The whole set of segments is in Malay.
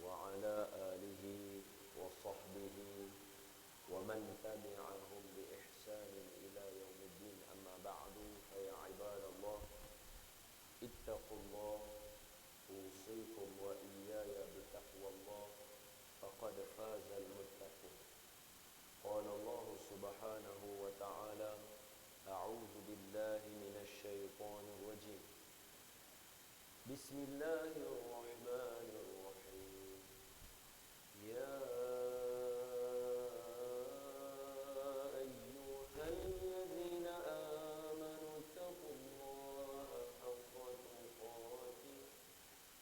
وعلى آله وصحبه ومن تبعهم بإحسان إلى يوم الدين. أما بعد فيا عباد الله اتقوا الله أوصيكم وإياي بتقوى الله فقد فاز المتقون. قال الله سبحانه وتعالى: أعوذ بالله من الشيطان الرجيم. بسم الله الرحمن الرحيم. يا أيها الذين آمنوا اتقوا الله حق تقاته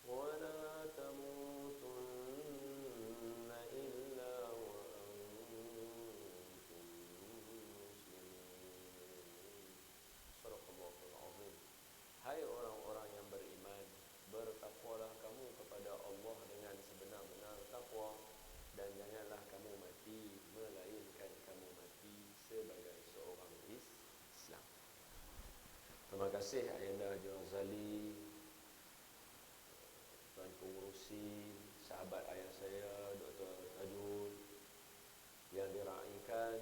ولا تموتن إلا وأنتم مسلمون. صدق الله العظيم. Hai orang-orang yang beriman, bertakwalah kamu kepada Allah dengan sebenar-benar takwa, dan janganlah kamu mati melainkan kamu mati sebagai seorang Islam. Terima kasih Ayanda Haji Razali, Tuan Pengurusi, sahabat ayah saya Dr. Tajul, yang diraikan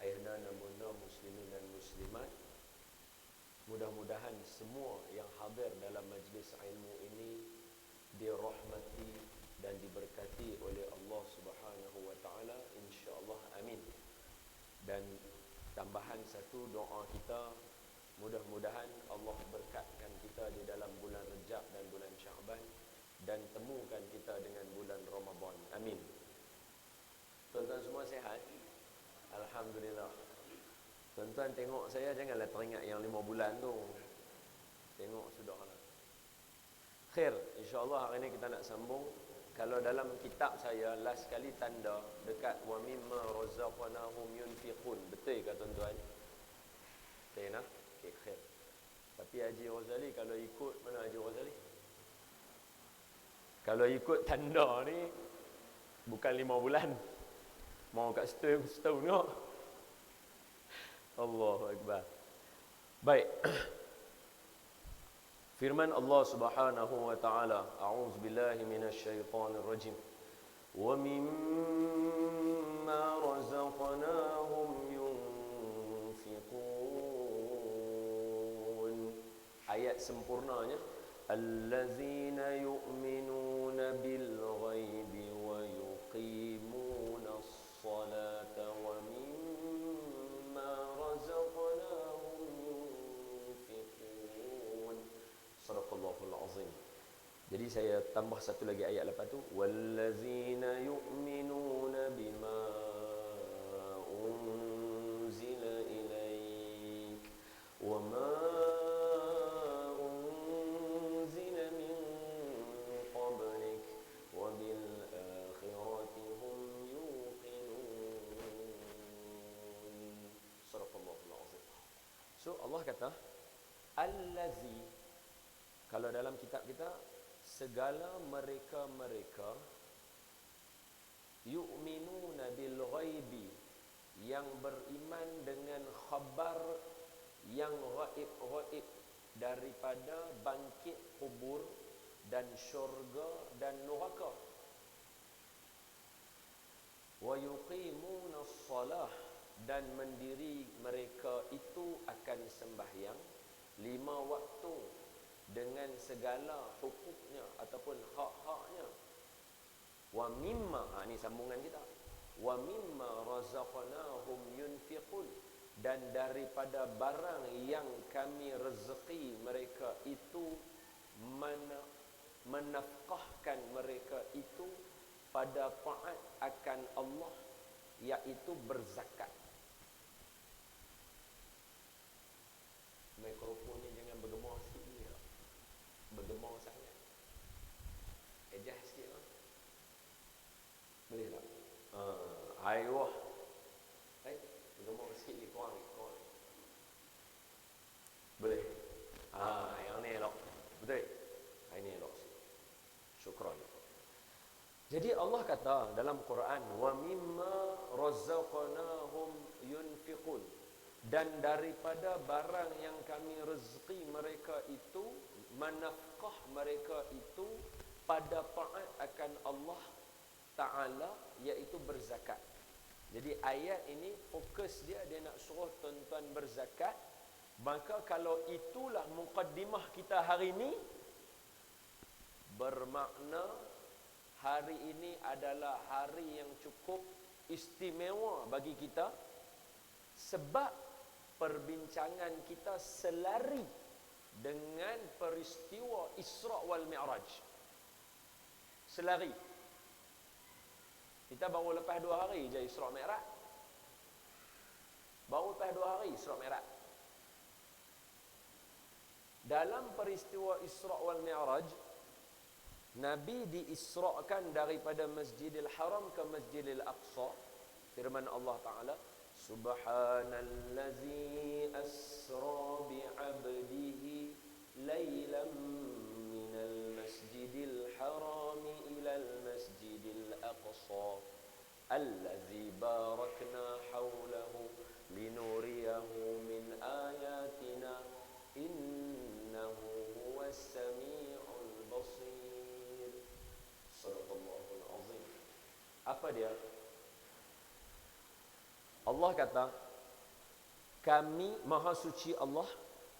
Ayanda Namunda Muslimin dan Muslimat. Mudah-mudahan semua yang hadir dalam majlis ilmu ini dirahmati dan diberkati oleh Allah Subhanahu wa taala, insya-Allah, amin. Dan tambahan satu doa kita, mudah-mudahan Allah berkatkan kita di dalam bulan Rejab dan bulan Syaban, dan temukan kita dengan bulan Ramadan, amin. Tuan-tuan semua sihat? Alhamdulillah. Tuan-tuan tengok saya, janganlah teringat yang 5 bulan tu. Tengok sudahlah. Khair, insya-Allah hari ini kita nak sambung. Kalau dalam kitab saya last kali tanda dekat wa mimma razaqnahum yunfiqun. Betul ke tuan-tuan? Betul nah? Okey, khair. Tapi Haji Razali kalau ikut, mana Haji Razali? Kalau ikut tanda ni bukan 5 bulan. Mau kat setahun tengok. Allahu Akbar. Baik. Firman Allah Subhanahu wa taala, a'udzu billahi minasy syaithanir rajim. Wa mimma razaqnahum yunfiqun. Ayat sempurnanya, allazina yu'minuna bil ghaibi wa yuqimuna as-salata wa mimma razaqnahum yunfiqun. Sadaqallahul azim. Jadi saya tambah satu lagi ayat lepas tu, wallazina yu'minuna bima unzila ilaik wa ma unzila min qablik wa bil akhirati hum yuqinun. Sadaqallahul azim. So Allah kata allazi, kalau dalam kitab kita, segala mereka-mereka yu'minuna bil ghaibi, yang beriman dengan khabar yang ghaib-ghaib daripada bangkit kubur dan syurga dan neraka. Wa yuqimuna as-salah, dan mendiri mereka itu akan sembahyang 5 waktu dengan segala hukuknya ataupun hak-haknya. Wa mimma, ini sambungan kita. Wa mimma razaqnahum yunfiqun, dan daripada barang yang kami rezeki mereka itu, menafkahkan mereka itu pada taat akan Allah, iaitu berzakat. Mikrofon ni jangan bergema sikit ni tak? Bergema sangat. Adjust sikit lah. Boleh tak? Ayuh. Bergema sikit ni, kurang ni. Boleh? Yang ni elok. Betul? Ini elok sikit. Syukran. Jadi Allah kata dalam Quran, wa mimma razaqnahum yunfiqun, dan daripada barang yang kami rezeki mereka itu, menafkah mereka itu pada taat akan Allah Ta'ala, iaitu berzakat. Jadi ayat ini fokus dia nak suruh tuan-tuan berzakat. Maka kalau itulah mukaddimah kita hari ini, bermakna hari ini adalah hari yang cukup istimewa bagi kita, sebab perbincangan kita selari dengan peristiwa Isra wal Mi'raj. Selari. Kita baru lepas 2 hari je Isra Mi'raj. Baru lepas 2 hari Isra Mi'raj. Dalam peristiwa Isra wal Mi'raj, Nabi diisrakan daripada Masjidil Haram ke Masjidil Aqsa. Firman Allah Ta'ala, Subhanallazi asra bi'abdihi laylan minal masjidil harami ilal masjidil aqsa allazi barakna hawlahu linuriyahu min ayatina innahu huwas sami'ul basir. Sadaqallahul azim. Apa dia? Allah kata, kami Maha Suci Allah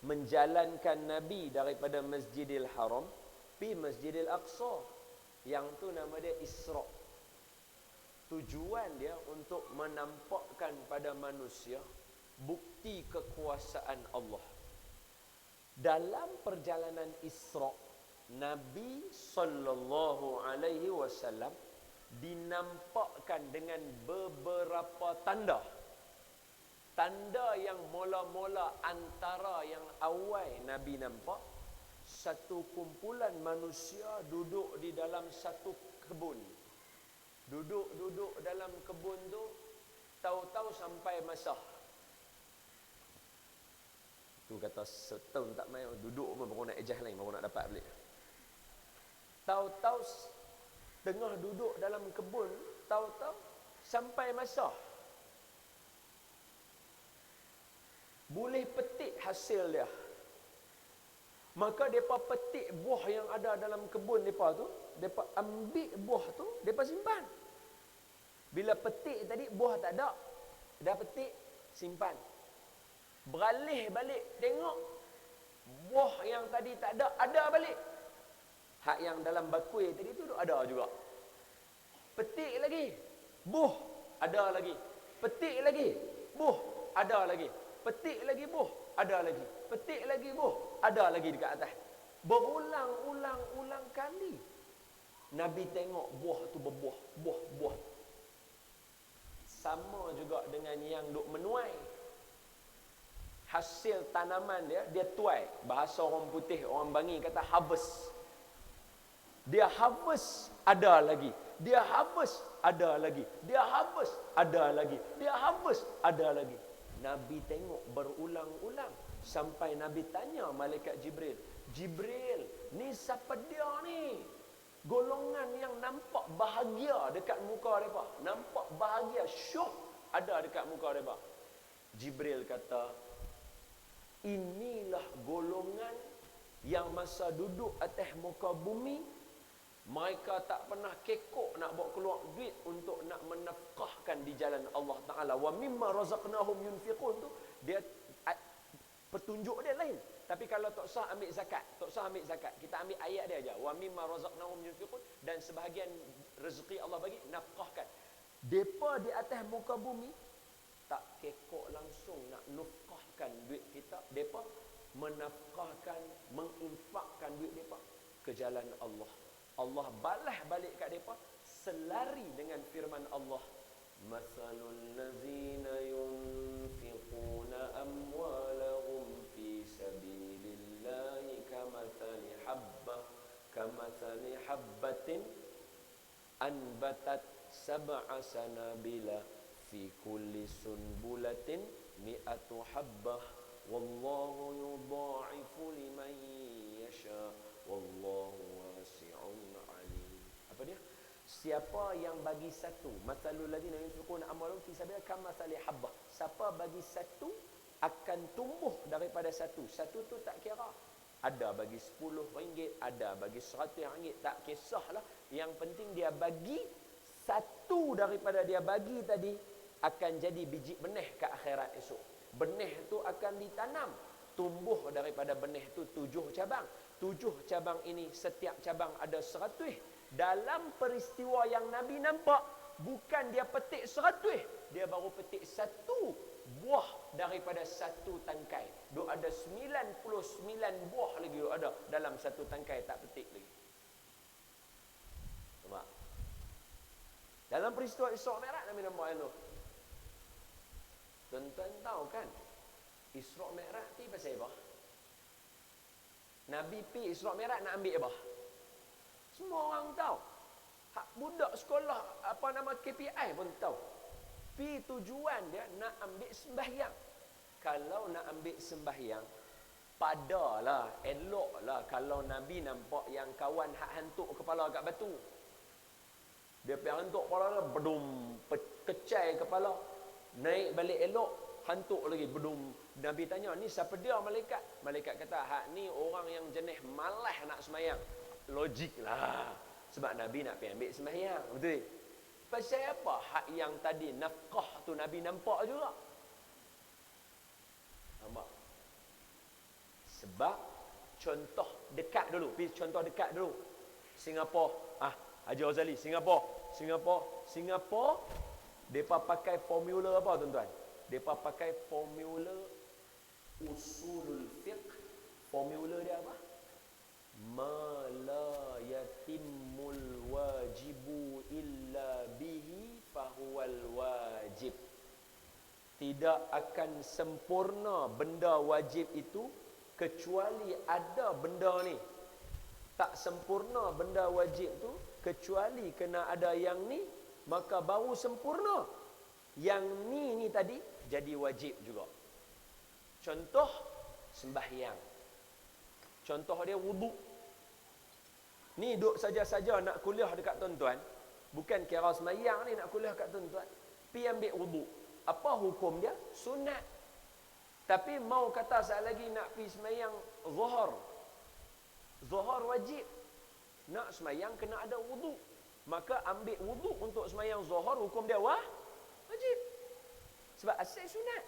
menjalankan Nabi daripada Masjidil Haram pergi Masjidil Aqsa, yang tu nama dia Isra. Tujuan dia untuk menampakkan pada manusia bukti kekuasaan Allah. Dalam perjalanan Isra, Nabi sallallahu alaihi wasallam dinampakkan dengan beberapa tanda. Tanda yang mula-mula antara yang awal Nabi nampak, satu kumpulan manusia duduk di dalam satu kebun. Duduk dalam kebun tu, tahu-tahu sampai Masah. Tu kata setahun tak main, duduk pun baru nak ejah lain, baru nak dapat balik. Tahu-tahu tengah duduk dalam kebun, tahu-tahu sampai Masah. Boleh petik hasil dia. Maka mereka petik buah yang ada dalam kebun mereka tu, mereka ambil buah tu, mereka simpan. Bila petik tadi buah tak ada, dah petik, simpan. Beralih balik tengok, buah yang tadi tak ada balik. Hak yang dalam bakul tadi tu ada juga. Petik lagi, buah ada lagi. Petik lagi, buah ada lagi. Petik lagi buah ada lagi. Petik lagi buah ada lagi dekat atas. Berulang-ulang kali Nabi tengok buah tu berbuah, buah. Sama juga dengan yang duk menuai. Hasil tanaman dia tuai. Bahasa orang putih, orang Bangi kata harvest. Dia harvest ada lagi. Dia harvest ada lagi. Dia harvest ada lagi. Dia harvest ada lagi. Nabi tengok berulang-ulang sampai Nabi tanya malaikat Jibril, "Jibril, ni siapa dia ni? Golongan yang nampak bahagia dekat muka mereka, nampak bahagia, syok ada dekat muka mereka." Jibril kata, "Inilah golongan yang masa duduk atas muka bumi, mereka tak pernah kekok nak bawa keluar duit untuk nak menafkahkan di jalan Allah Ta'ala. Wa mimma razaqnahum yunfiqun tu, dia petunjuk dia lain. Tapi kalau tak usah ambil zakat, kita ambil ayat dia aja. Wa mimma razaqnahum yunfiqun, dan sebahagian rezeki Allah bagi, nafkahkan. Depa di atas muka bumi tak kekok langsung nak nafkahkan duit kita. Depa menafkahkan, menginfakkan duit depa ke jalan Allah. Allah balas balik kat mereka selari dengan firman Allah, "Mathalul ladzina yunfiquna amwalahum fi sabilillahi kamathali habbatin anbatat sab'a sanabila fi kulli sunbulatin mi'atu habbah wallahu yudha'ifu liman yasha wallahu wasi'un alim." Apa dia? Siapa yang bagi satu, masalul ladina yunfiquna amwalahum fi sabilillah kamathali habbah. Siapa bagi satu akan tumbuh daripada satu. Satu tu tak kira. Ada bagi RM10, ada bagi RM100, tak kisahlah. Yang penting dia bagi satu daripada dia bagi tadi akan jadi biji benih ke akhirat esok. Benih itu akan ditanam, tumbuh daripada benih itu 7 cabang. 7 cabang ini setiap cabang ada 100. Dalam peristiwa yang Nabi nampak, bukan dia petik 100, dia baru petik satu buah daripada satu tangkai. Duk ada 99 buah lagi duk ada dalam satu tangkai, tak petik lagi. Nampak? Dalam peristiwa Isra' Mi'raj Nabi nampak yang tu. Tuan-tuan tahu kan, Isra' Mi'raj ni pasal apa? Nabi pi Isra' Mi'raj nak ambil apa? Semua orang tahu. Hak budak sekolah apa nama KPI pun tahu. Pi tujuan dia nak ambil sembahyang. Kalau nak ambil sembahyang, padalah, eloklah kalau Nabi nampak yang kawan hak hantuk kepala kat batu. Dia pergi hantuk kepala dia, bedum, kecai kepala. Naik balik elok, hantuk lagi, bedum. Nabi tanya, ni siapa dia malaikat? Malaikat kata, hak ni orang yang jenis malas nak sembahyang. Logik lah. Sebab Nabi nak pergi ambil sembahyang. Betul? Pasal apa? Hak yang tadi nafkah tu Nabi nampak juga. Nampak? Sebab contoh dekat dulu. Pergi contoh dekat dulu. Singapura. Haji Ghazali. Singapura. Mereka pakai formula apa tuan-tuan? Mereka pakai formula usulul fiqh. Formula dia apa? Ma la yatimul wajibu illa bihi fahuwal wajib. Tidak akan sempurna benda wajib itu kecuali ada benda ni. Tak sempurna benda wajib tu kecuali kena ada yang ni, maka baru sempurna. Yang ni tadi jadi wajib juga. Contoh sembahyang. Contoh dia wudu. Ni duk saja-saja nak kuliah dekat tuan-tuan. Bukan kira sembahyang ni nak kuliah kat tuan-tuan. Pi ambil wudu. Apa hukum dia? Sunat. Tapi mau kata sekali lagi nak pi sembahyang zuhur. Zuhur wajib. Nak sembahyang kena ada wudu. Maka ambil wudu untuk sembahyang zuhur, hukum dia wajib. Sebab asal sunat.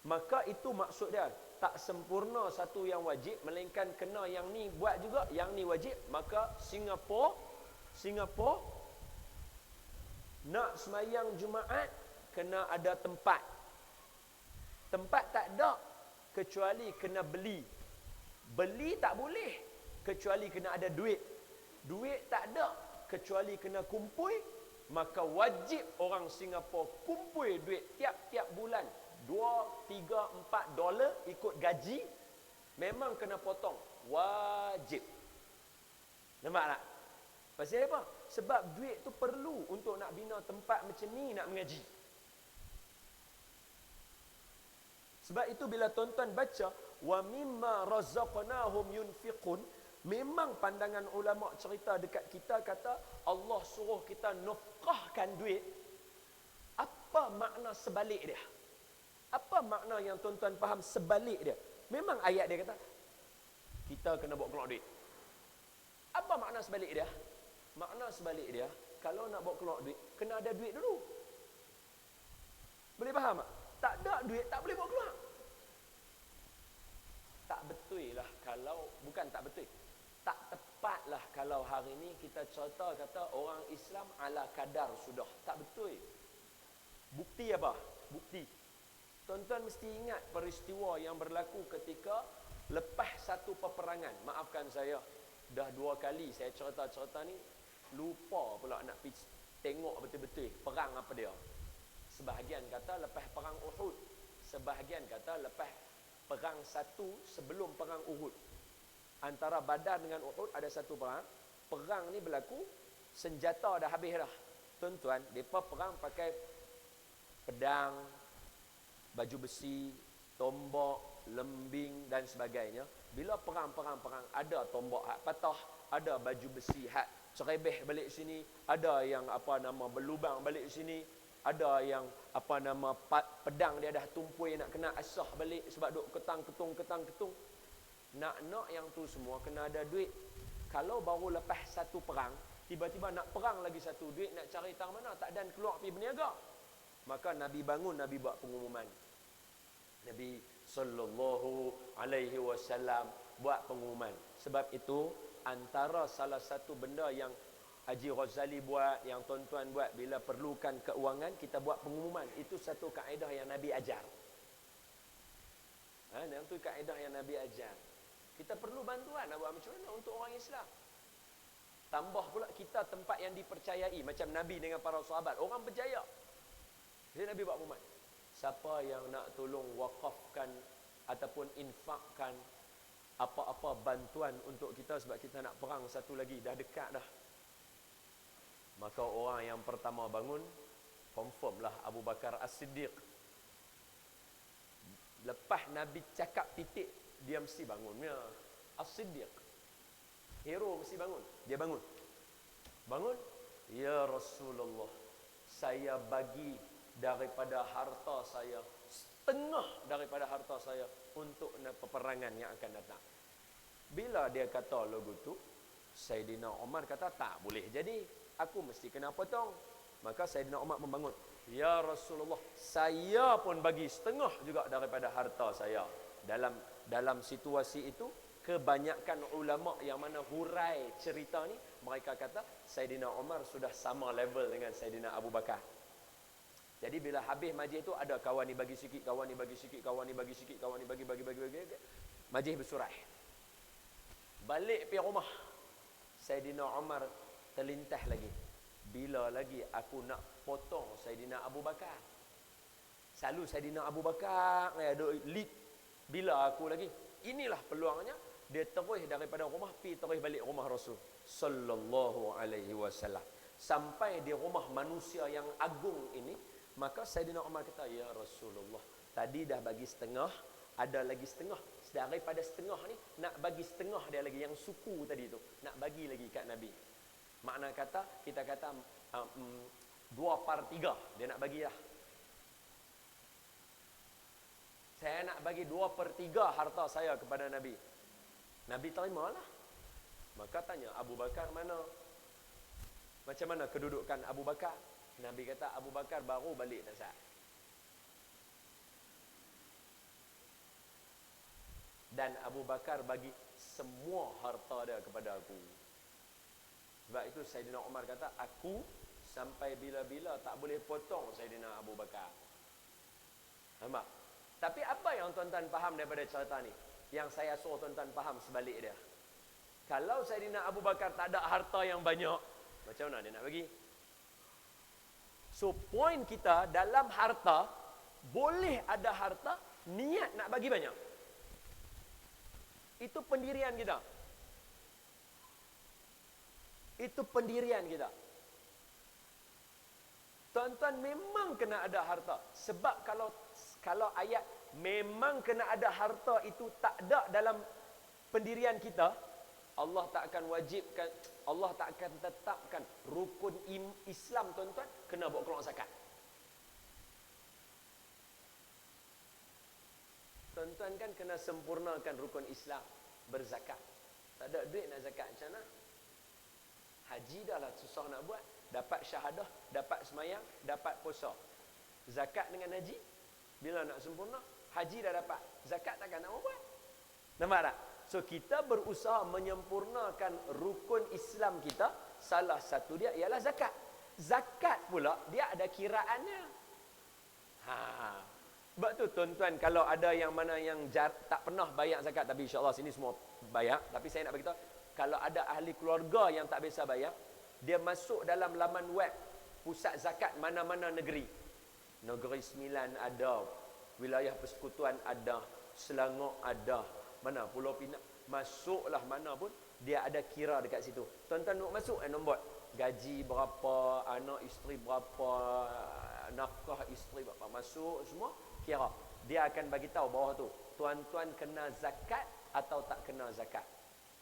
Maka itu maksud dia. Tak sempurna satu yang wajib, melainkan kena yang ni buat juga, yang ni wajib. Maka Singapura nak semayang Jumaat kena ada tempat. Tempat tak ada kecuali kena beli. Beli tak boleh kecuali kena ada duit. Duit tak ada kecuali kena kumpul. Maka wajib orang Singapura kumpul duit tiap-tiap bulan. $2, $3, $4 ikut gaji, memang kena potong. Wajib. Nampak tak? Pasal apa? Sebab duit tu perlu untuk nak bina tempat macam ni nak mengaji. Sebab itu bila tuan-tuan baca wa mimma razaqnahum yunfiqun, memang pandangan ulama cerita dekat kita kata Allah suruh kita nafkahkan duit. Apa makna sebalik dia? Apa makna yang tuan-tuan faham sebalik dia? Memang ayat dia kata kita kena bawa keluar duit. Apa makna sebalik dia? Makna sebalik dia, kalau nak bawa keluar duit, kena ada duit dulu. Boleh faham tak? Tak ada duit, tak boleh bawa keluar. Tak betul lah kalau, bukan tak betul, tak tepat lah kalau hari ni kita cerita kata orang Islam ala kadar sudah. Tak betul. Bukti apa? Bukti. Tuan-tuan mesti ingat peristiwa yang berlaku ketika lepas satu peperangan. Maafkan saya, dah 2 kali saya cerita-cerita ni, lupa pula nak pergi tengok betul-betul perang apa dia. Sebahagian kata lepas perang Uhud, sebahagian kata lepas perang satu sebelum perang Uhud. Antara Badar dengan Uhud ada satu perang. Perang ni berlaku, senjata dah habis dah. Tuan-tuan, mereka perang pakai pedang, baju besi, tombak, lembing dan sebagainya. Bila perang, ada tombak hak patah, ada baju besi hak cerebeh balik sini, ada yang berlubang balik sini, ada yang pedang dia dah tumpui nak kena asah balik sebab duk ketang-ketung. Nak yang tu semua kena ada duit. Kalau baru lepas satu perang, tiba-tiba nak perang lagi satu, duit nak cari tang mana, tak dan keluar pergi berniaga. Maka Nabi bangun, Nabi buat pengumuman. Nabi sallallahu alaihi wasallam buat pengumuman. Sebab itu antara salah satu benda yang Haji Ghazali buat, yang tuan-tuan buat bila perlukan keuangan, kita buat pengumuman. Itu satu kaedah yang Nabi ajar. Itu kaedah yang Nabi ajar. Kita perlu bantuan nak buat macam mana untuk orang Islam. Tambah pula kita tempat yang dipercayai, macam Nabi dengan para sahabat, orang berjaya. Jadi Nabi buat pengumuman. Siapa yang nak tolong wakafkan ataupun infakkan apa-apa bantuan untuk kita, sebab kita nak perang satu lagi, dah dekat dah. Maka orang yang pertama bangun, confirm lah Abu Bakar As-Siddiq. Lepas Nabi cakap titik, dia mesti bangun. Ya, As-Siddiq, hero mesti bangun. Dia bangun. Bangun, ya Rasulullah, saya bagi daripada harta saya, setengah daripada harta saya untuk peperangan yang akan datang. Bila dia kata lagu tu, Saidina Umar kata tak boleh jadi, aku mesti kena potong. Maka Saidina Umar membangun, ya Rasulullah, saya pun bagi setengah juga daripada harta saya. Dalam situasi itu, kebanyakan ulama yang mana hurai cerita ni, mereka kata Saidina Umar sudah sama level dengan Saidina Abu Bakar. Jadi bila habis majlis itu, ada kawan ni bagi sikit, kawan ni bagi sikit, kawan ni bagi sikit, kawan ni bagi. Majlis bersurai. Balik pergi rumah, Saidina Umar terlintas lagi. Bila lagi aku nak potong Saidina Abu Bakar? Selalu Saidina Abu Bakar ada lead. Bila aku lagi? Inilah peluangnya. Dia terus daripada rumah pergi terus balik rumah Rasul sallallahu alaihi wasallam. Sampai di rumah manusia yang agung ini, maka Saidina Umar kata, ya Rasulullah, tadi dah bagi setengah, ada lagi setengah. Daripada setengah ni, nak bagi setengah dia lagi, yang suku tadi tu, nak bagi lagi kat Nabi. Makna kata, kita kata 2/3 dia nak bagi lah. Saya nak bagi 2/3 harta saya kepada Nabi. Nabi terimalah. Maka tanya, Abu Bakar mana? Macam mana kedudukan Abu Bakar? Nabi kata, Abu Bakar baru balik dah sah. Dan Abu Bakar bagi semua harta dia kepada aku. Sebab itu Saidina Umar kata, aku sampai bila-bila tak boleh potong Saidina Abu Bakar. Nampak? Tapi apa yang tuan-tuan faham daripada cerita ni? Yang saya suruh tuan-tuan faham sebalik dia. Kalau Saidina Abu Bakar tak ada harta yang banyak, macam mana dia nak bagi? So, point kita dalam harta, boleh ada harta, niat nak bagi banyak. Itu pendirian kita. Itu pendirian kita. Tuan-tuan memang kena ada harta. Sebab kalau ayat memang kena ada harta itu tak ada dalam pendirian kita, Allah tak akan wajibkan, Allah tak akan tetapkan rukun Islam tuan-tuan kena bawa keluar zakat. Tuan-tuan kan kena sempurnakan rukun Islam, berzakat. Tak ada duit nak zakat macam mana? Haji dah lah susah nak buat. Dapat syahadah, dapat semayang, dapat puasa. Zakat dengan haji, bila nak sempurna, haji dah dapat, zakat takkan nak buat. Nampak tak? So kita berusaha menyempurnakan rukun Islam kita. Salah satu dia ialah zakat. Zakat pula dia ada kiraannya. Sebab tu tuan-tuan, kalau ada yang mana yang tak pernah bayar zakat, tapi insya-Allah sini semua bayar, tapi saya nak beritahu, kalau ada ahli keluarga yang tak biasa bayar, dia masuk dalam laman web pusat zakat mana-mana negeri. Negeri Sembilan ada, wilayah Persekutuan ada, Selangor ada, mana Pulau Pinang, masuklah mana pun dia ada kira dekat situ. Tuan-tuan nak masuk nombor gaji berapa, anak isteri berapa, nafkah isteri berapa, masuk semua kira. Dia akan bagi tahu bawah tu, tuan-tuan kena zakat atau tak kena zakat.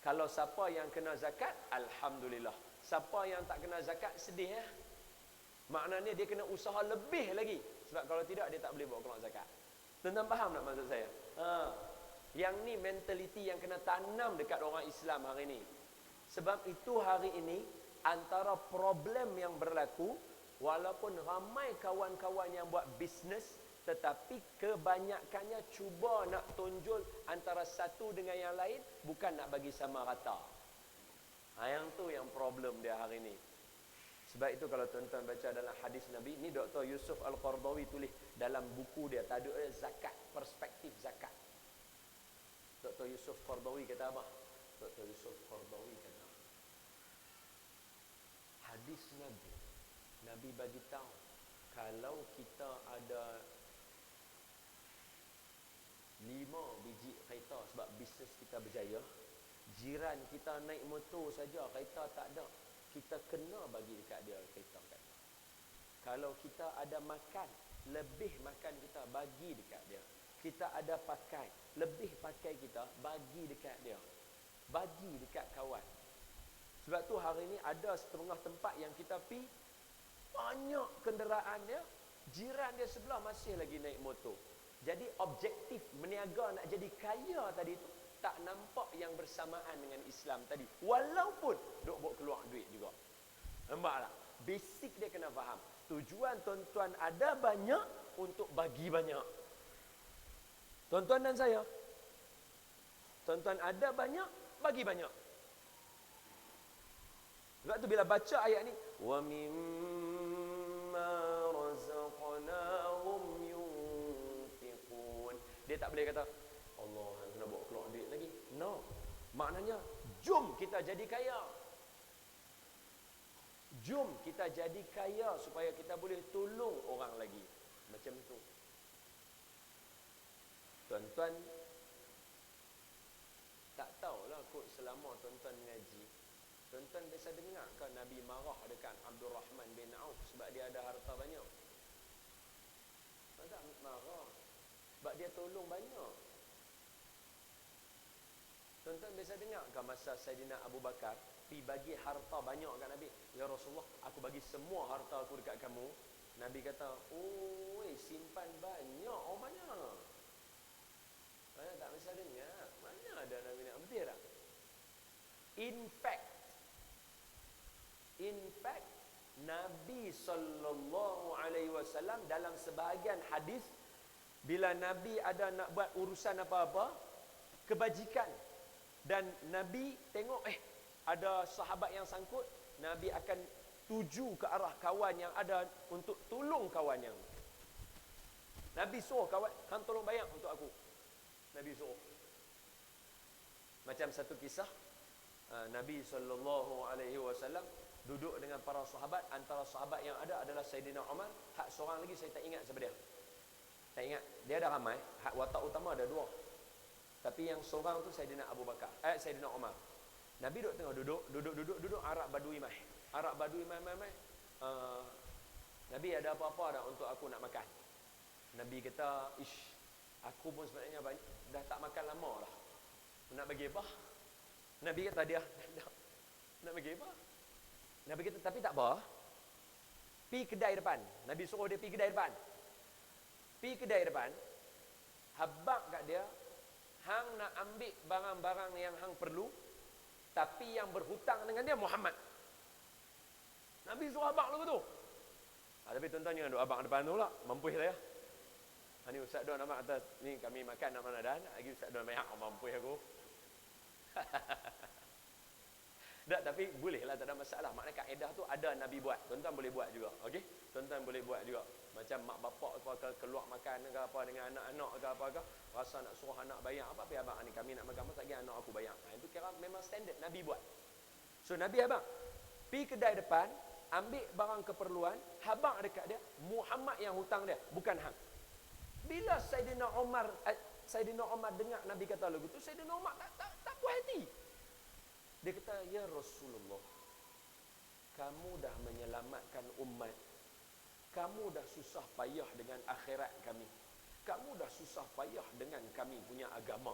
Kalau siapa yang kena zakat, alhamdulillah. Siapa yang tak kena zakat, sedih ya. Maknanya dia kena usaha lebih lagi. Sebab kalau tidak, dia tak boleh bawa keluar zakat. Tuan-tuan faham tak maksud saya? Yang ni mentaliti yang kena tanam dekat orang Islam hari ni. Sebab itu hari ini antara problem yang berlaku, walaupun ramai kawan-kawan yang buat bisnes, tetapi kebanyakannya cuba nak tonjol antara satu dengan yang lain, bukan nak bagi sama rata. Yang tu yang problem dia hari ni. Sebab itu kalau tuan-tuan baca dalam hadis Nabi, ni Dr. Yusuf Al-Qaradawi tulis dalam buku dia, Tadu'u Zakat, Perspektif Zakat. Dr. Yusuf Qaradawi kata apa? Dr. Yusuf Qaradawi kata, hadis Nabi, Nabi bagi tahu kalau kita ada 5 biji kereta sebab bisnes kita berjaya, jiran kita naik motor saja, kereta tak ada, kita kena bagi dekat dia kereta. Kalau kita ada makan, lebih makan kita bagi dekat dia. Kita ada pakai, lebih pakai kita bagi dekat dia. Bagi dekat kawan. Sebab tu hari ni ada setengah tempat yang kita pi, banyak kenderaan dia, jiran dia sebelah masih lagi naik motor. Jadi objektif meniaga nak jadi kaya tadi tu tak nampak yang bersamaan dengan Islam tadi. Walaupun duk buat keluar duit juga. Nampak tak? Basic dia kena faham. Tujuan tuan-tuan ada banyak untuk bagi banyak. Tuan-tuan dan saya, tuan-tuan ada banyak, bagi banyak. Sebab tu bila baca ayat ni, wa mimma razaqnahum yunfiqun, dia tak boleh kata Allah kena bawa keluar duit lagi. No. Maknanya jom kita jadi kaya. Jom kita jadi kaya supaya kita boleh tolong orang lagi. Macam tu. Tuan-tuan tak tahulah kot selama tuan-tuan mengaji, tuan-tuan biasa dengar kan Nabi marah dekat Abdul Rahman bin Auf sebab dia ada harta banyak? Tak marah. Sebab dia tolong banyak. Tuan-tuan biasa dengar kan masa Saidina Abu Bakar pergi bagi harta banyak kat Nabi. Ya Rasulullah, aku bagi semua harta aku dekat kamu. Nabi kata, oh simpan banyak. Oh banyak. Mana tak biasa dengar. Mana ada Nabi nak betul tak? In fact, Nabi SAW dalam sebahagian hadis, bila Nabi ada nak buat urusan apa-apa, kebajikan, dan Nabi tengok ada sahabat yang sangkut, Nabi akan tuju ke arah kawan yang ada untuk tolong kawan yang. Nabi suruh kawan, hang tolong bayar untuk aku. Nabi suruh. Macam satu kisah, Nabi SAW duduk dengan para sahabat. Antara sahabat yang ada adalah Saidina Umar. Hak seorang lagi saya tak ingat siapa dia. Tak ingat. Dia ada ramai. Hak watak utama ada 2. Tapi yang seorang tu Saidina Abu Bakar. Saidina Umar. Nabi duduk tengah duduk Arab Badui mai. Arab Badui mai. Nabi ada apa-apa dah untuk aku nak makan. Nabi kata, aku pun sebenarnya dah tak makan lama dah. Nak bagi apa? Nabi kata dia, nak bagi apa? Nabi kata, tapi tak apa. Pi kedai depan. Nabi suruh dia pi kedai depan. Pi kedai depan. Habaq kat dia, hang nak ambil barang-barang yang hang perlu, tapi yang berhutang dengan dia Muhammad. Nabi suruh habaq dulu tu. Tapi tuan-tuan jangan duduk habaq depan tu lah. Mampus saya. Ni Ustaz Don nampak atas, ni kami makan nak Ramadan, lagi Ustaz Don banyak, mampus aku. Tak, tapi boleh lah, tak ada masalah. Maknanya kaedah tu ada Nabi buat. Tuan-tuan boleh buat juga. Okey? Tuan-tuan boleh buat juga. Macam mak bapak ke keluar makan ke apa dengan anak-anak ke apa ke, rasa nak suruh anak bayar apa, pergi abang ni kami nak makan, masa lagi anak aku bayar. Itu kira memang standard Nabi buat. So Nabi abang pergi kedai depan, ambil barang keperluan, habaq dekat dia, Muhammad yang hutang dia, bukan hang. Bila Saidina Umar dengar Nabi kata lagu tu, Saidina Umar tak puas hati. Dia kata, ya Rasulullah, kamu dah menyelamatkan umat. Kamu dah susah payah dengan akhirat kami. Kamu dah susah payah dengan kami punya agama.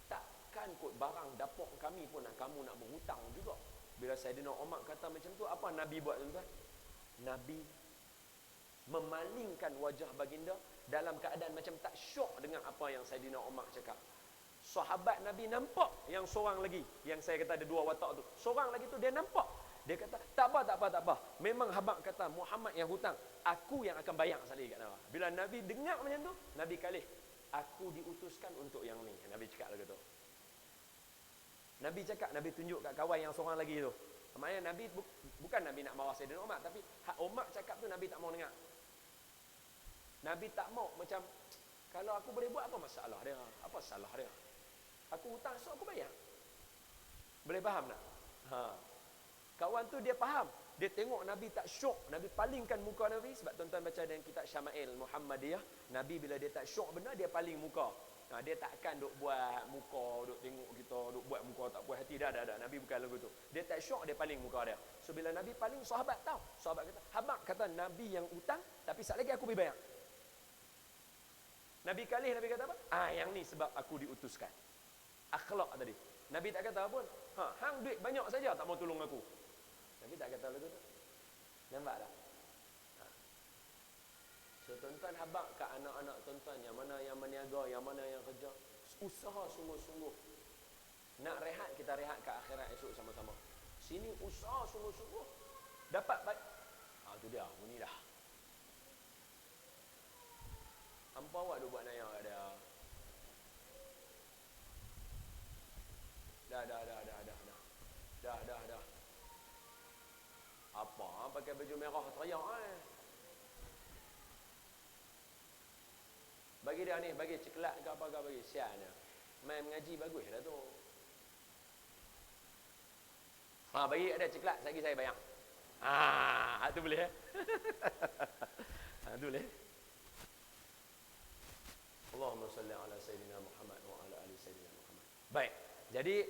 Takkan kot barang dapur kami pun kamu nak berhutang juga. Bila Saidina Umar kata macam tu, apa Nabi buat tuan-tuan? Nabi memalingkan wajah baginda dalam keadaan macam tak syok dengan apa yang Saidina Umar cakap. Sahabat Nabi nampak yang seorang lagi, yang saya kata ada dua watak tu. Seorang lagi tu dia nampak. Dia kata, tak apa. Memang habang kata Muhammad yang hutang, aku yang akan bayar sekali kat Nabi. Bila Nabi dengar macam tu, Nabi kalih. Aku diutuskan untuk yang ni. Nabi cakap lagu tu. Nabi cakap, Nabi tunjuk kat kawan yang seorang lagi tu. Maknanya Nabi bukan Nabi nak marah Saidina Umar, tapi hak Umar cakap tu Nabi tak mau dengar. Nabi tak mau macam, kalau aku boleh buat apa masalah dia? Apa salah dia? Aku hutang so aku bayar. Boleh faham tak? Kawan tu dia faham. Dia tengok Nabi tak syok. Nabi palingkan muka Nabi. Sebab tuan-tuan baca dalam kitab Syama'il Muhammadiyah, Nabi bila dia tak syok benar, dia paling muka. Dia takkan duk buat muka, duk tengok kita, duk buat muka tak puas hati. Dah. Nabi bukan lagu tu. Dia tak syok, dia paling muka dia. So bila Nabi paling, sahabat tahu. Sahabat kata, habang kata Nabi yang hutang, tapi sat lagi aku pergi bayar. Nabi kalih, Nabi kata apa? Yang ni sebab aku diutuskan. Akhlak tadi. Nabi tak kata pun, hang duit banyak saja tak mau tolong aku. Nabi tak kata lagu tu. Nampak tak? So tuan-tuan habaq kat anak-anak tuan-tuan yang mana yang meniaga, yang mana yang kerja, usaha sungguh-sungguh. Nak rehat, kita rehat kat akhirat esok sama-sama. Sini usaha sungguh-sungguh. Dapat baik. Tu dia, bunyi dah. Hampa awak duk buat naya kat dia. Dah. Apa? Pakai baju merah teriak Bagi dia ni, bagi ceklat ke apa ke bagi. Sian dia. Main mengaji bagus dah tu. Bagi ada ceklat, lagi saya bayar. Tu boleh tu boleh. Allahumma salli ala Sayyidina Muhammad wa ala ali Sayyidina Muhammad. Baik. Jadi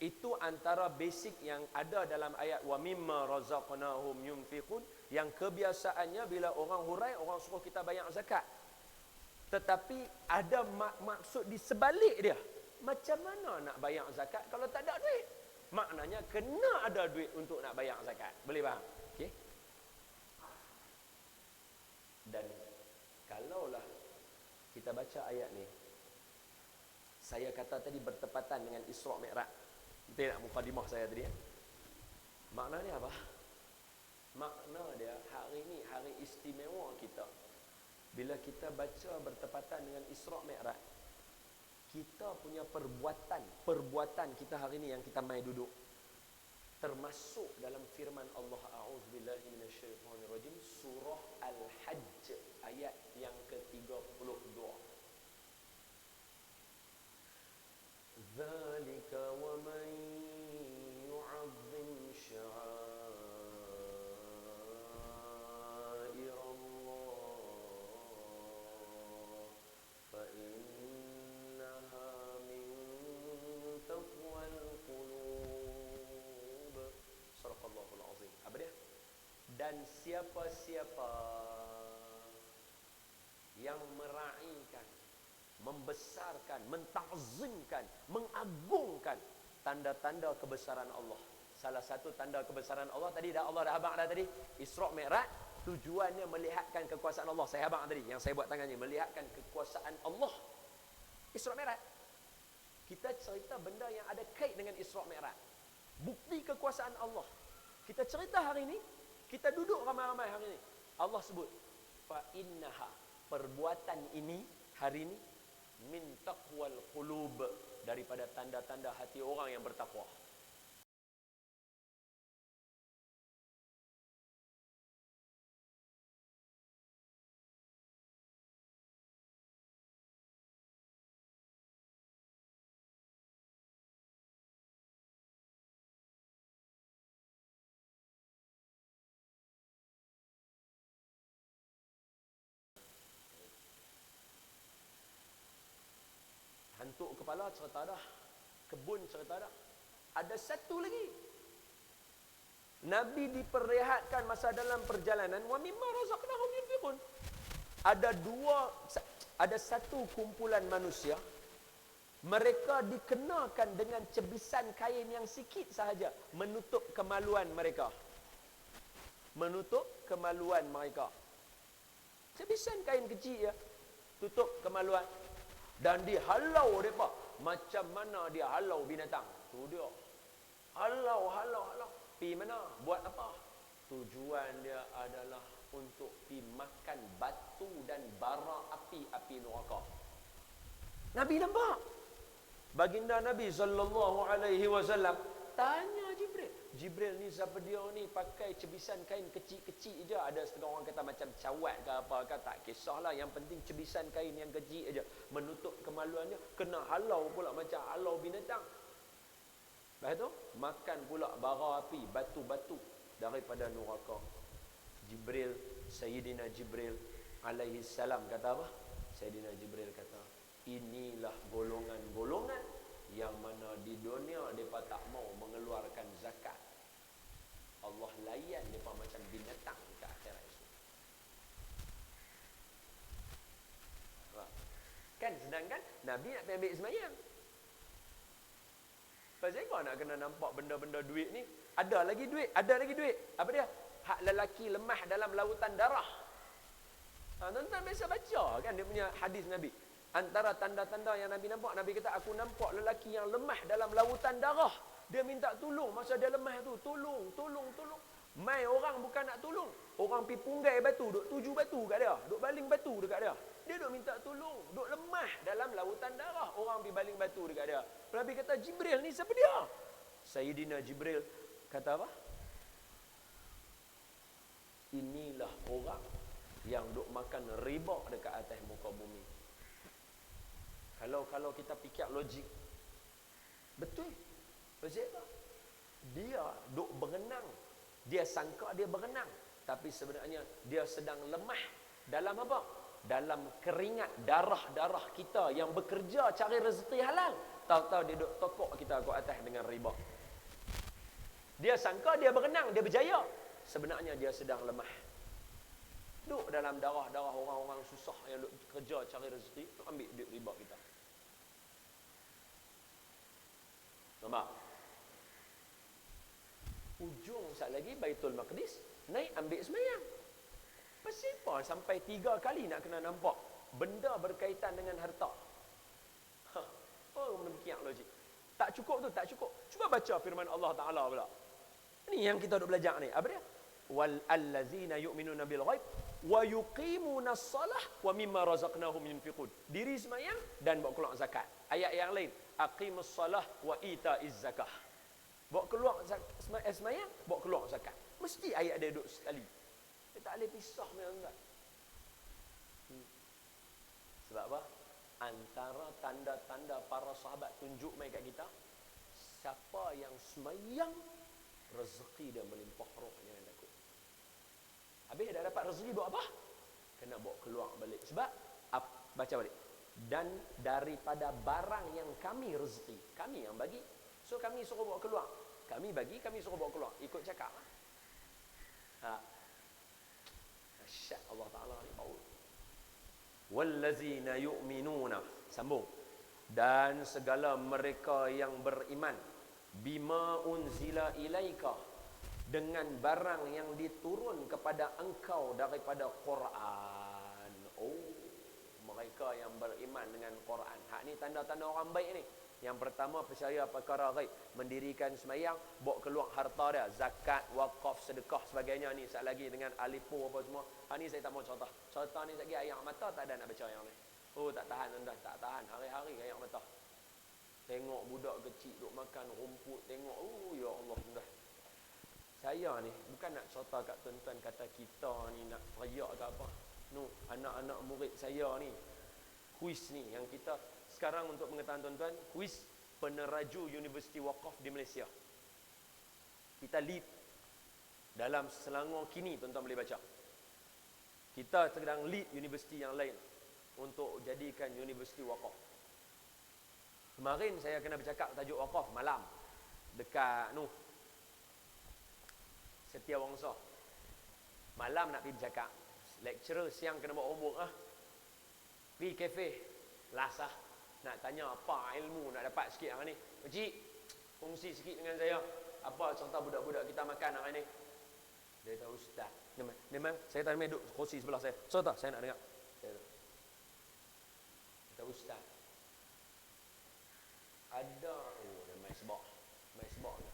itu antara basic yang ada dalam ayat wa mimma razaqnahum yunfiqun, yang kebiasaannya bila orang hurai, orang suruh kita bayar zakat. Tetapi ada maksud di sebalik dia. Macam mana nak bayar zakat kalau tak ada duit? Maknanya kena ada duit untuk nak bayar zakat. Boleh faham? Okey. Dan kalaulah kita baca ayat ni, saya kata tadi bertepatan dengan Isra' Mi'raj. Betul tak mukadimah saya tadi? Makna dia apa? Makna dia hari ni hari istimewa kita. Bila kita baca bertepatan dengan Isra' Mi'raj, kita punya perbuatan kita hari ni yang kita mai duduk, termasuk dalam firman Allah, a'udzubillahi minasyaitonirrajim, surah Al-Hajj ayat yang ke-32. Dzalika wa man yu'azzim sya'airallah fa innaha min taqwal qulub. Sadaqallahul azim. Apa dia? Dan siapa-siapa yang meraihkan, membesarkan, mentazimkan, mengagungkan tanda-tanda kebesaran Allah. Salah satu tanda kebesaran Allah tadi dah Allah dah abang dah tadi, Isra' Mi'raj tujuannya melihatkan kekuasaan Allah. Saya abang tadi yang saya buat tangannya, melihatkan kekuasaan Allah. Isra' Mi'raj, kita cerita benda yang ada kait dengan Isra' Mi'raj, bukti kekuasaan Allah. Kita cerita hari ini, kita duduk ramai-ramai hari ini, Allah sebut fa innaha, perbuatan ini hari ini, min taqwal qulub, daripada tanda-tanda hati orang yang bertakwa. Hantuk kepala cerita dah, kebun cerita dah. Ada satu lagi, Nabi diperlihatkan masa dalam perjalanan, wa mimma razaqnahum yunfiqun. Ada satu kumpulan manusia, mereka dikenakan dengan cebisan kain yang sikit sahaja, menutup kemaluan mereka. Menutup kemaluan mereka. Cebisan kain kecil ya, tutup kemaluan. Dan dihalau mereka macam mana dia halau binatang. Tu dia. Halau. Pi mana? Buat apa? Tujuan dia adalah untuk pi makan batu dan bara api neraka. Nabi nampak. Baginda Nabi sallallahu alaihi wasallam tanya Jibril. Jibril ni siapa dia ni, pakai cebisan kain kecil-kecil je. Ada setengah orang kata macam cawat ke apa ke, tak kisahlah, yang penting cebisan kain yang kecil aja menutup kemaluannya. Kena halau pula macam halau binatang. Lepas tu makan pula bara api, batu-batu daripada neraka. Jibril, Sayyidina Jibril alaihi salam kata apa? Sayyidina Jibril kata, inilah golongan-golongan yang mana di dunia mereka tak mau mengeluarkan zakat. Allah layan mereka macam binatang ke akhirat esok. Kan sedangkan Nabi nak pergi ambil semayang. Pasal kau nak kena nampak benda-benda duit ni. Ada lagi duit. Apa dia? Hak lelaki lemah dalam lautan darah. Tuan-tuan biasa baca kan dia punya hadis Nabi. Antara tanda-tanda yang Nabi nampak, Nabi kata, aku nampak lelaki yang lemah dalam lautan darah. Dia minta tolong. Masa dia lemah tu, tolong. Mai orang bukan nak tolong. Orang pergi punggai batu, duk tuju batu kat dia. Duk baling batu dekat dia. Dia duk minta tolong. Duk lemah dalam lautan darah. Orang pergi baling batu dekat dia. Nabi kata, Jibril ni siapa dia? Sayyidina Jibril kata apa? Inilah orang yang duk makan riba dekat atas muka bumi. Kalau kita fikir logik, betul. Pasal apa? Dia duk berenang. Dia sangka dia berenang, tapi sebenarnya dia sedang lemah dalam apa? Dalam keringat darah-darah kita yang bekerja cari rezeki halal. Tahu-tahu dia duk tokok kita ke atas dengan riba. Dia sangka dia berenang, dia berjaya. Sebenarnya dia sedang lemah. Duk dalam darah-darah orang-orang susah yang duk kerja cari rezeki, duk ambil duit riba kita. Nampak? Ujung sat lagi Baitul Maqdis naik ambil semayang. Pasal apa sampai 3 kali nak kena nampak benda berkaitan dengan harta? Oh, memikir logik. Tak cukup tu, tak cukup. Cuba baca firman Allah Taala pula. Ni yang kita duk belajar ni. Apa dia? Wal allazina yu'minuna bil ghaib wa yuqimunas salah wa mimma razaqnahum yunfiqun. Diri semayang dan bawa keluar zakat. Ayat yang lain, aqimus salah wa itaiz zakah. Bawa keluar semayang, bawa keluar zakat. Mesti ayat dia duduk sekali. Dia tak boleh pisah tuan-tuan. Sebab apa? Antara tanda-tanda para sahabat tunjuk mai kat kita, siapa yang semayang rezeki dia melimpah rohnya yang takut. Habis dah dapat rezeki buat apa? Kena bawa keluar balik. Sebab baca balik. Dan daripada barang yang kami rezeki, kami yang bagi. So kami suruh bawa keluar. Kami bagi, kami suruh bawa keluar. Ikut cakap. Asyad Allah Ta'ala ni power. Wallazina yu'minuna. Sambung. Dan segala mereka yang beriman. Bima unzila ilaika. Dengan barang yang diturun kepada engkau daripada Quran. Oh, mereka yang beriman dengan Quran. Hak ni tanda-tanda orang baik ni. Yang pertama, percaya perkara ghaib, mendirikan semayang, bawa keluar harta dia, zakat, wakaf, sedekah sebagainya ni. Sat lagi dengan alipo apa semua. Hak ni saya tak mau contoh. Contoh ni lagi air mata tak ada nak baca yang ni. Oh, tak tahan tuan-tuan, tak tahan. Hari-hari air mata. Tengok budak kecil duk makan rumput, tengok, oh ya Allah tuan-tuan. Saya ni bukan nak contoh kat tuan-tuan kata kita ni nak rayak ke apa. No, anak-anak murid saya ni kuis ni yang kita sekarang untuk pengetahuan tuan-tuan, kuis peneraju Universiti Waqaf di Malaysia. Kita lead dalam Selangor kini, tuan-tuan boleh baca. Kita sedang lead universiti yang lain untuk jadikan Universiti Waqaf. Kemarin saya kena bercakap tajuk Waqaf malam dekat Setiawangsa. Malam nak pergi bercakap. Lecturer siang kena buat homework pergi kafe. Last nak tanya apa ilmu nak dapat sikit hari ni. Pakcik, kongsi sikit dengan saya. Apa contoh budak-budak kita makan hari ni? Dia kata, ustaz. Memang saya tak duduk kursi sebelah saya. So tak, saya nak dengar. Dia kata, ustaz, sebab. Mai sebab ni.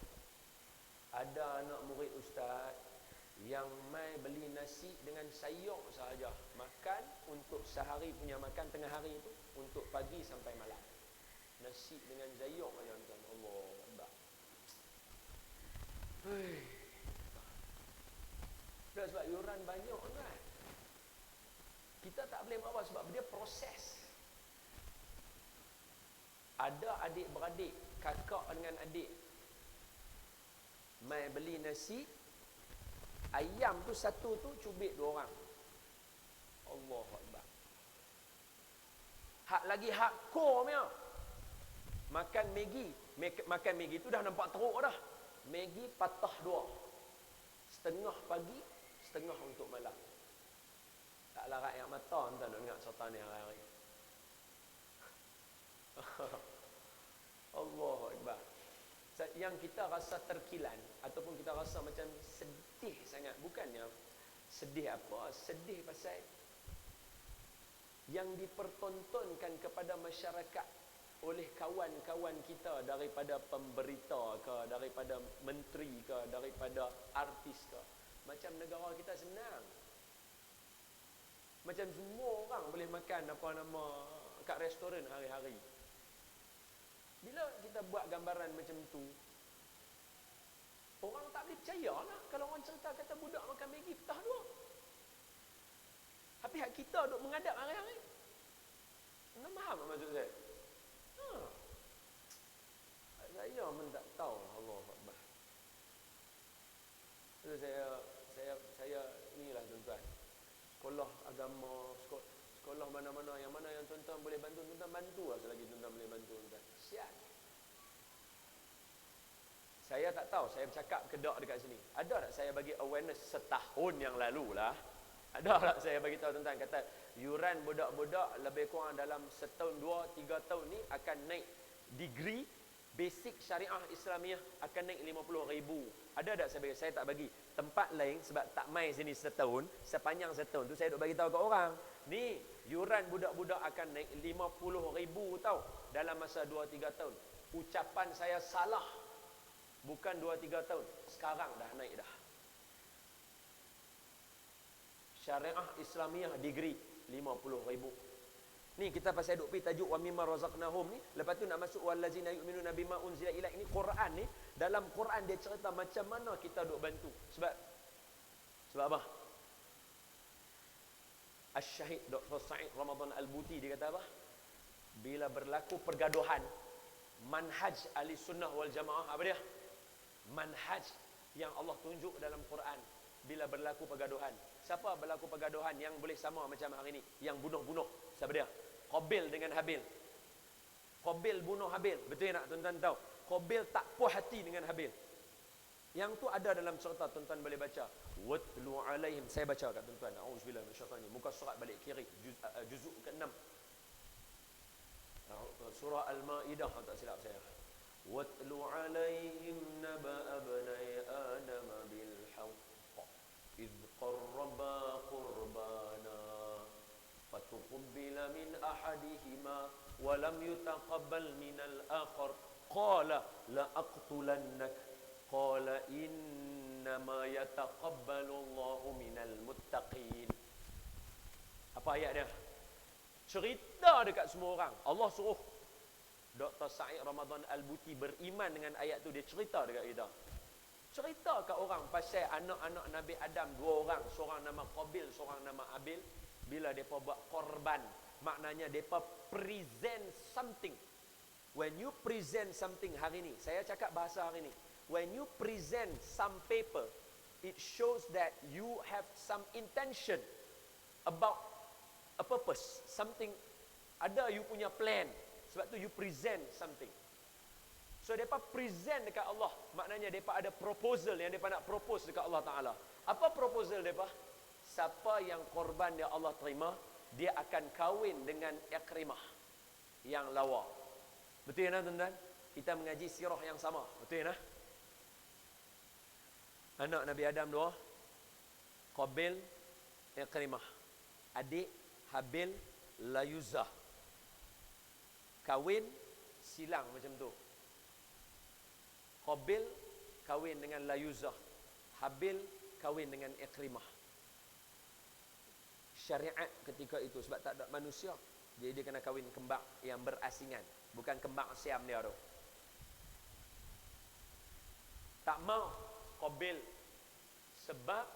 Ada anak murid ustaz yang mai beli nasi dengan sayur sahaja. Makan untuk sehari punya makan tengah hari itu, untuk pagi sampai malam. Nasi dengan sayur aja tuan. Allah Akbar. Hei. Dah sebab yuran banyak kan. Kita tak boleh apa sebab dia proses. Ada adik-beradik, kakak dengan adik mai beli nasi, ayam tu satu tu cubit 2 orang. Allah Akbar. Hak lagi hardcore punya. Makan Maggi tu dah nampak teruk dah. Maggi patah 2. Setengah pagi, setengah untuk malam. Tak larat yang mata entah nak dengar cerita ni hari-hari. Allahu Akbar. Yang kita rasa terkilan ataupun kita rasa macam sedih sangat, bukannya sedih apa, sedih pasal yang dipertontonkan kepada masyarakat oleh kawan-kawan kita daripada pemberita ke, daripada menteri ke, daripada artis ke. Macam negara kita senang. Macam semua orang boleh makan apa nama kat restoran hari-hari. Bila kita buat gambaran macam tu, orang tak boleh percaya lah kalau orang cerita kata budak makan Maggi petah 2. Tapi hak kita duk mengadap hari-hari. Anda faham tak maksud saya? Saya pun tak tahu. Allah Akbar. So, saya inilah tuan-tuan. Sekolah agama, sekolah mana-mana yang mana yang tuan-tuan boleh bantu, tuan-tuan bantu lah selagi tuan-tuan boleh bantu tuan-tuan. Siap. Saya tak tahu, saya bercakap kedak dekat sini. Ada tak saya bagi awareness setahun yang lalu lah? Ada tak saya bagi tahu tuan-tuan kata yuran budak-budak lebih kurang dalam setahun, 2-3 tahun ni akan naik degree basic syariah Islamiah akan naik 50,000. Ada tak saya bagi? Saya tak bagi. Tempat lain sebab tak mai sini setahun, sepanjang setahun tu saya duk bagi tahu kat orang. Ni yuran budak-budak akan naik 50,000 tau dalam masa 2-3 tahun. Ucapan saya salah. Bukan 2-3 tahun. Sekarang dah naik dah. Syariah Islamiah degree 50,000. Ni kita pasal duk pergi tajuk wa mimma razaqnahum ni, lepas tu nak masuk wallazina yu'minuna bima unzila ilaik ni. Quran ni, dalam Quran dia cerita macam mana kita duk bantu. Sebab apa? Asy-Syahid Dr. Sa'id Ramadan Al-Buti dia kata apa? Bila berlaku pergaduhan, manhaj ahli sunnah wal jamaah apa dia? Manhaj yang Allah tunjuk dalam Quran. Bila berlaku pergaduhan, siapa berlaku pergaduhan yang boleh sama macam hari ni? Yang bunuh-bunuh, siapa dia? Qabil dengan Habil. Qabil bunuh Habil. Betul tak tuan-tuan tahu? Qabil tak puas hati dengan Habil. Yang tu ada dalam cerita, tuan-tuan boleh baca. Watlu alaihim. Saya baca kat tuan-tuan. Auzubillahi minasyaitanir rajim. Muka surat balik kiri, juzuk ke-6. Surah Al-Maidah tak silap saya. Watlu alaihim naba abnai Adam bil haqq idh qarraba qurbana fatuqbila min ahadihima wa lam yutaqabbal min al-akhar qala la aqtulannak qala innama yataqabbalu Allahu minal muttaqin. Apa ayat dia? Cerita dekat semua orang. Allah suruh Dr. Sa'id Ramadan Al-Buti beriman dengan ayat tu. Dia cerita dekat kita. Cerita kat orang pasal anak-anak Nabi Adam 2 orang. Seorang nama Qabil, seorang nama Habil. Bila mereka buat korban, maknanya mereka present something. When you present something hari ni, saya cakap bahasa hari ni, when you present some paper, it shows that you have some intention about a purpose, something, ada you punya plan. Sebab tu you present something. So mereka present dekat Allah, maknanya mereka ada proposal yang mereka nak propose dekat Allah Ta'ala. Apa proposal mereka? Siapa yang korban dia Allah terima, dia akan kahwin dengan Ikrimah yang lawa. Betul ya tuan-tuan? Kita mengaji sirah yang sama. Betul ya? Anak Nabi Adam 2, Qabil, Ikrimah. Adik Habil, Layuzah. Kahwin silang macam tu. Qabil kahwin dengan Layuzah, Habil kahwin dengan Ikrimah. Syariat ketika itu sebab tak ada manusia, jadi dia kena kahwin kembang yang berasingan, bukan kembang siam dia tu. Tak mau Qabil sebab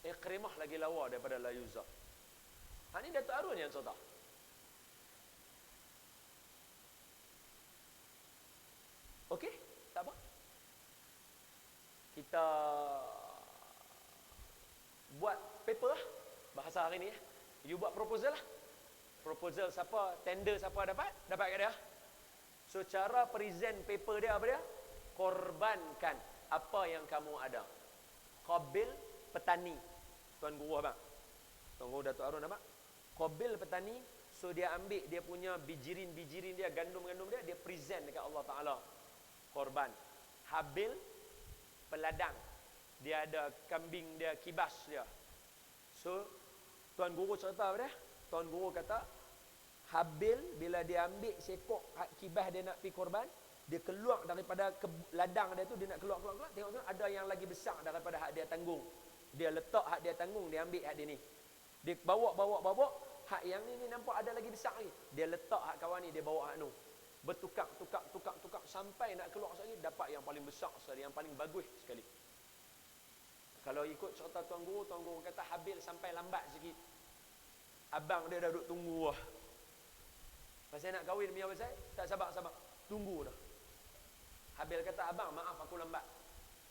Ikrimah lagi lawa daripada Layuzah. Ini Datuk Harun yang cerita. Okey, tak apa. Kita buat paper lah. Bahasa hari ni. You buat proposal lah. Proposal siapa, tender siapa dapat kat dia. So, cara present paper dia apa dia? Korbankan apa yang kamu ada. Qabil petani. Tuan Guru abang. Tuan Guru Datuk Harun abang. Qabil petani. So, dia ambil dia punya bijirin-bijirin dia, gandum-gandum dia, dia present dekat Allah Ta'ala. Korban. Habil peladang, dia ada kambing dia, kibas dia. So Tuan Guru cerita apa dia? Tuan Guru kata Habil bila dia ambil sekok kibas dia nak pergi korban, dia keluar daripada ladang dia tu, dia nak keluar, tengok ada yang lagi besar daripada hak dia tanggung. Dia letak hak dia tanggung, dia ambil hak dia ni. Dia bawa hak yang ni nampak ada lagi besar lagi. Dia letak hak kawan ni, dia bawa hak nu. Bertukar sampai nak keluar sekali dapat yang paling besar sekali, yang paling bagus sekali. Kalau ikut cerita Tuan Guru kata Habil sampai lambat sikit. Abang dia dah duduk tunggu lah. Pasal nak kahwin punya pasal, tak sabar. Tunggu dah. Habil kata, abang maaf aku lambat.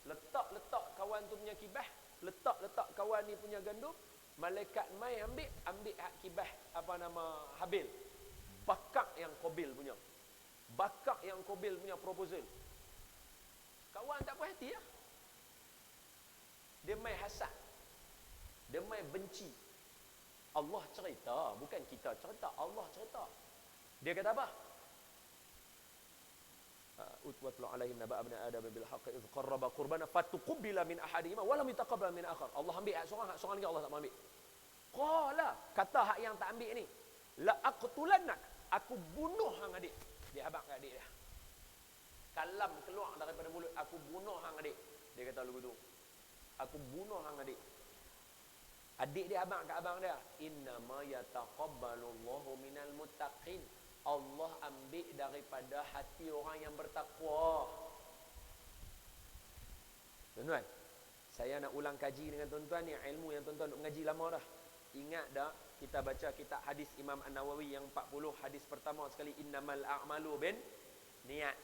Letak kawan tu punya kibah, letak kawan ni punya gandum. Malaikat mai ambil hak kibah apa nama Habil. Bakak yang Qabil punya. Bakak yang Qabil punya proposal. Kawan tak puas hati lah. Dia mai hasad. Dia mai benci. Allah cerita, bukan kita cerita. Allah cerita. Dia kata apa? Utwatul alaihim naba abna adam bil haqq idh qarraba qurbana fatuqbila min ahadihima wa lam yutaqabbal min akhar. Allah ambil hak seorang lagi Allah tak ambil. Qala, kata hak yang tak ambil ni, la aqtulannak, aku bunuh hang adik. Dia habaq kat adik dia. Kalam keluar daripada mulut, aku bunuh hang adik. Dia kata lagu tu. Aku bunuh hang adik. Adik dia habaq kat abang dia. Innama yataqabbalullahu minal muttaqin. Allah ambil daripada hati orang yang bertakwa. Tuan-tuan, saya nak ulang kaji dengan tuan-tuan ni, ilmu yang tuan-tuan nak ngaji lama dah. Ingat dah, kita baca kitab hadis Imam An-Nawawi yang 40, hadis pertama sekali, innamal a'malu bin niat.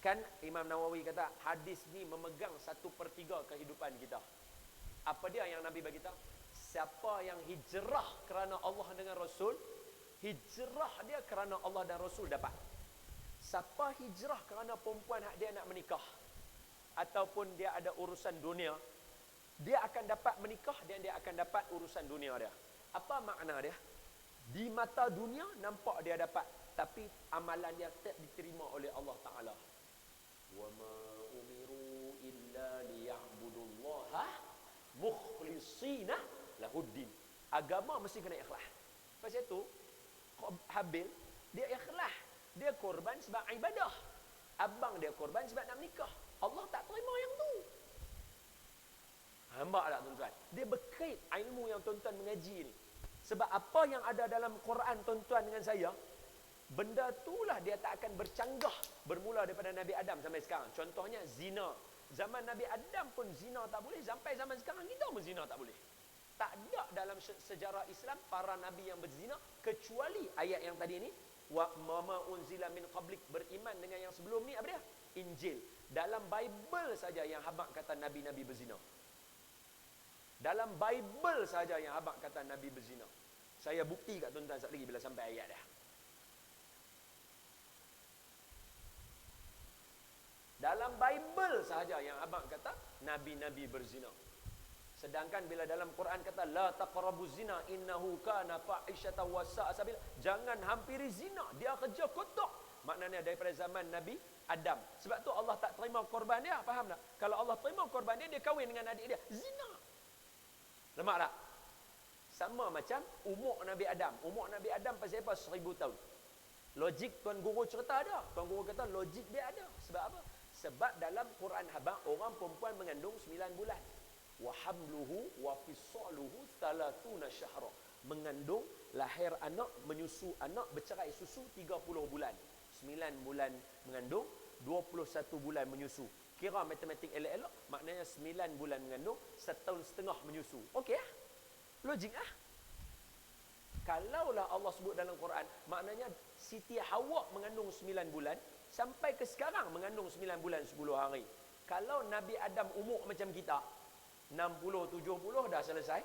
Kan Imam Nawawi kata hadis ni memegang 1/3 kehidupan kita. Apa dia yang Nabi bagi tahu? Siapa yang hijrah kerana Allah dengan Rasul, hijrah dia kerana Allah dan Rasul dapat. Siapa hijrah kerana perempuan hak dia nak menikah, ataupun dia ada urusan dunia, dia akan dapat menikah dan dia akan dapat urusan dunia dia. Apa makna dia? Di mata dunia nampak dia dapat, tapi amalan dia tak diterima oleh Allah Ta'ala. Wa ma umiru illa liya'budullaha mukhlishina lahuddin. Agama mesti kena ikhlas. Pasal itu Habil dia ikhlas, dia korban sebab ibadah. Abang dia korban sebab nak menikah. Allah tak terima yang tu. Nampak tak tuan-tuan? Dia berkait ilmu yang tuan-tuan mengaji ni. Sebab apa yang ada dalam Quran tuan-tuan dengan saya, benda itulah dia tak akan bercanggah bermula daripada Nabi Adam sampai sekarang. Contohnya zina. Zaman Nabi Adam pun zina tak boleh, sampai zaman sekarang kita pun zina tak boleh. Tak ada dalam sejarah Islam para nabi yang berzina kecuali ayat yang tadi ni, wa ma unzila min qablik, beriman dengan yang sebelum ni apa dia? Injil. Dalam Bible saja yang habaq kata nabi-nabi berzina. Dalam Bible saja yang habaq kata nabi berzina. Saya bukti kat tuan-tuan sekali lagi bila sampai ayat dah. Dalam Bible sahaja yang abang kata nabi-nabi berzina. Sedangkan bila dalam Quran kata la taqrabuz zina innahu kana fahishatan wa sa'a sabila, jangan hampiri zina, dia kerja kotor. Maknanya daripada zaman Nabi Adam. Sebab tu Allah tak terima korban dia, faham tak? Kalau Allah terima korban dia, dia kahwin dengan adik dia, zina. Nampak tak? Sama macam umur Nabi Adam. Umur Nabi Adam pasal apa? 1000 tahun. Logik tuan guru cerita ada. Tuan guru kata logik dia ada. Sebab apa? Sebab dalam Quran habang orang perempuan mengandung 9 bulan. Wa hamluhu wa fisaluhu 30 syahra. Mengandung, lahir anak, menyusu anak, bercerai susu 30 bulan. 9 bulan mengandung, 21 bulan menyusu. Kira matematik elok-elok, maknanya 9 bulan mengandung, 1.5 tahun menyusu. Okey ah? Logik ah? Kalaulah Allah sebut dalam Quran, maknanya Siti Hawa mengandung 9 bulan, sampai ke sekarang mengandung 9 bulan 10 hari. Kalau Nabi Adam umur macam kita, 60, 70 dah selesai,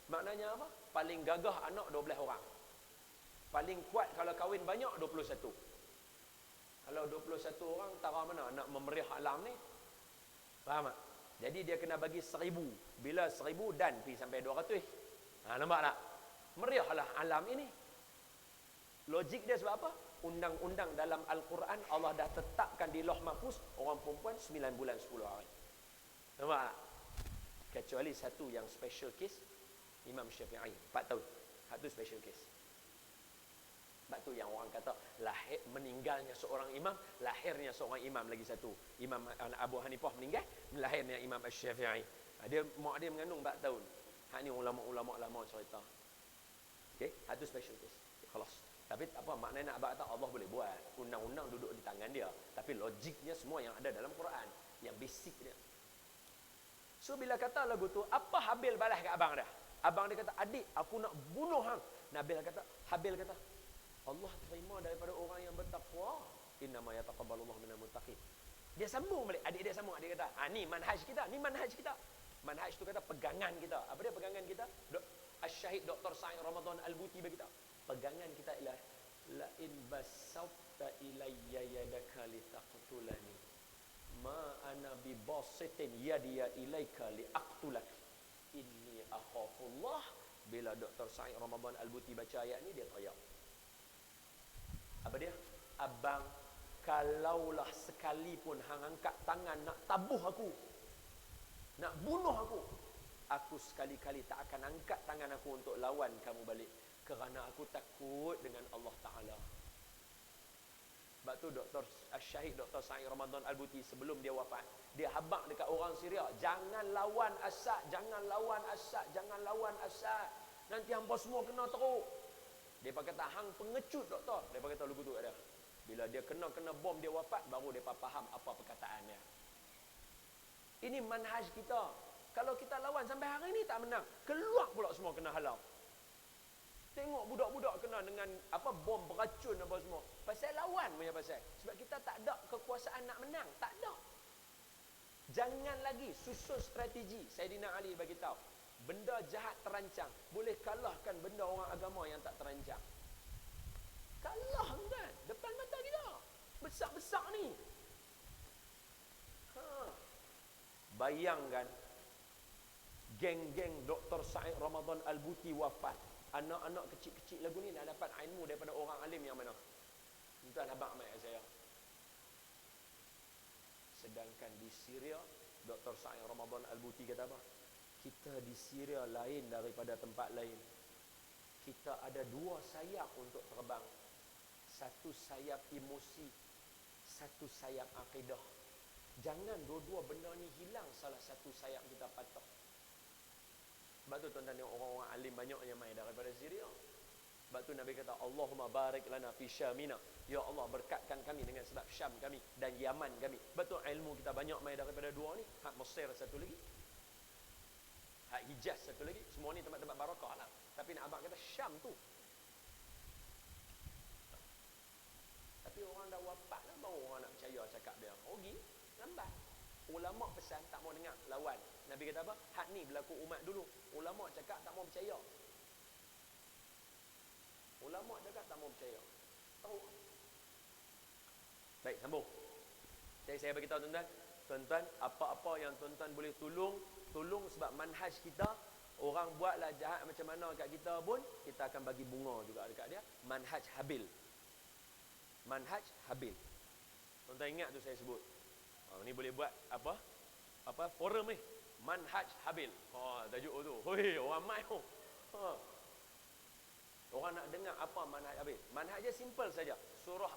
maknanya apa? Paling gagah anak 12 orang. Paling kuat kalau kahwin banyak 21. Kalau 21 orang, tara mana nak memeriah alam ni? Faham tak? Jadi dia kena bagi 1000. Bila 1000 dan pergi sampai 200. Nampak tak? Meriahlah alam ini. Logik dia sebab apa? Undang-undang dalam Al-Quran Allah dah tetapkan di Lauh Mahfuz orang perempuan 9 bulan 10 hari. Nampak tak? Kecuali satu yang special case, Imam Syafi'i 4 tahun. Satu special case. Sebab tu yang orang kata lahir meninggalnya seorang imam, lahirnya seorang imam lagi satu. Imam Abu Hanifah meninggal, lahirnya Imam Syafi'i. Dia mak dia mengandung 4 tahun. Hak ni ulama-ulama lama cerita. Okey, satu special case. Okay, khalas. Tapi apa maknanya nak abang kata Allah boleh buat. Undang-undang duduk di tangan dia. Tapi logiknya semua yang ada dalam Quran. Yang basic dia. So bila kata lagu tu, apa Habil balas kat abang dah? Abang dia kata, adik aku nak bunuh hang. Habil kata, Allah terima daripada orang yang bertakwa. Innama yataqabbalullahu minal muttaqin. Dia sambung balik. Adik dia sambung. Adik kata, ni manhaj kita. Ni manhaj kita. Manhaj tu kata pegangan kita. Apa dia pegangan kita? Syahid Dr. Sa'id Ramadan Al-Buti bagi kita. Pegangan kita ialah la in basawta ilayya yadaka litaqtulani ma ana bi basitin yadiya ilaika liaqtulak inni akhafullah. Bila Dr. Sa'id Ramadan Al-Buti baca ayat ni, dia teriak. Apa dia? Abang, kalaulah sekalipun hang angkat tangan nak tabuh aku, nak bunuh aku sekali-kali tak akan angkat tangan aku untuk lawan kamu balik. Kerana aku takut dengan Allah Ta'ala. Sebab tu Syahid Dr. Sa'id Ramadan Al-Buti sebelum dia wafat, dia habaq dekat orang Syria, jangan lawan Assad, jangan lawan Assad, jangan lawan Assad. Nanti hampa semua kena teruk. Dia kata, hang pengecut doktor. Dia kata lugu tu ada. Bila dia kena bom, dia wafat, baru dia faham apa perkataan dia. Ini manhaj kita. Kalau kita lawan sampai hari ni tak menang, keluar pula semua kena halau. Tengok budak-budak kena dengan apa bom beracun apa semua. Pasal lawan punya pasal. Sebab kita tak ada kekuasaan nak menang, tak ada. Jangan lagi susun strategi. Saidina Ali bagi tahu, benda jahat terancang boleh kalahkan benda orang agama yang tak terancang. Kalah kan depan mata kita. Besar-besar ni. Bayangkan geng-geng Dr. Sa'id Ramadan Al-Buti wafat. Anak-anak kecil-kecil lagu ni nak dapat ilmu daripada orang alim yang mana? Tuan abang mai saya. Sedangkan di Syria, Dr. Sa'id Ramadan Al-Buti kata apa? Kita di Syria lain daripada tempat lain. Kita ada 2 sayap untuk terbang. Satu sayap emosi, satu sayap akidah. Jangan dua-dua benda ni hilang salah satu sayap kita patah. Sebab tu tuan-tuan tengok orang-orang alim banyak yang mai daripada Syria. Sebab tu Nabi kata, Allahumma barik lana fi Syamina. Ya Allah, berkatkan kami dengan sebab Syam kami dan Yaman kami. Sebab tu ilmu kita banyak mai daripada 2 ni. Hak Mesir satu lagi, hak Hijaz satu lagi. Semua ni tempat-tempat barakah lah. Tapi nak abang kata Syam tu. Tapi orang dah wafat lah, baru orang nak percaya cakap dia. Rugi, lambat. Ulama pesan tak mau dengar, lawan. Nabi kata apa? Hak ni berlaku umat dulu. Ulama cakap tak mau percaya. Ulama cakap tak mau percaya. Tahu? Baik, sambung. Saya bagi tahu tuan-tuan. Tuan-tuan, apa-apa yang tuan-tuan boleh tolong sebab manhaj kita. Orang buatlah jahat macam mana kat kita pun, kita akan bagi bunga juga dekat dia. Manhaj Habil. Manhaj Habil. Tuan-tuan ingat tu saya sebut. Ni boleh buat apa forum ni. Manhaj Habil. Tajuk tu. Hoi, orang mai Orang nak dengar apa manhaj Habil. Manhaj dia simple saja. surah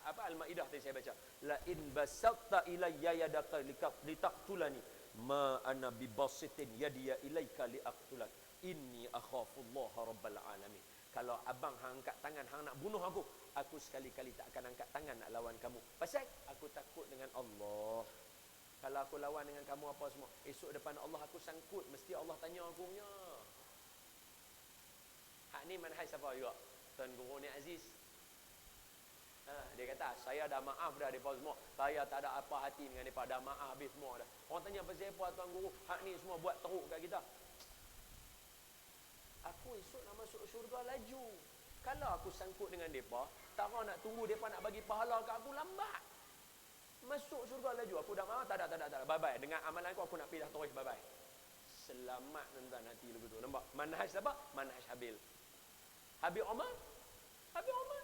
apa Al-Maidah tadi saya baca, la in basatta ilayya yadaka litaqtulani ma ana bibasitin yadiya ilaika liaqtulak inni akhafullaha rabbal alamin. Kalau abang hang angkat tangan hang nak bunuh aku sekali-kali tak akan angkat tangan nak lawan kamu. Pasal aku takut dengan Allah. Kalau aku lawan dengan kamu apa semua, esok depan Allah aku sangkut, mesti Allah tanya aku punya. Hak ni manhaj siapa juga? Tuan Guru ni Aziz. Dia kata, saya dah maaf dah depa semua. Saya tak ada apa hati dengan depa, dah maaf habis semua dah. Orang tanya pasal apa Tuan Guru? Hak ni semua buat teruk kat kita. Aku esok nak masuk syurga laju. Kalau aku sangkut dengan depa, tak nak tunggu depa nak bagi pahala kat aku, lambat. Masuk syurga laju. Aku dah maaf, tak ada. Bye-bye. Dengan amalan aku nak pergi dah terus, bye-bye. Selamat tuan hati lagu tu. Nampak? Manhaj siapa? Manhaj Habil. Habil Omar? Habil Omar.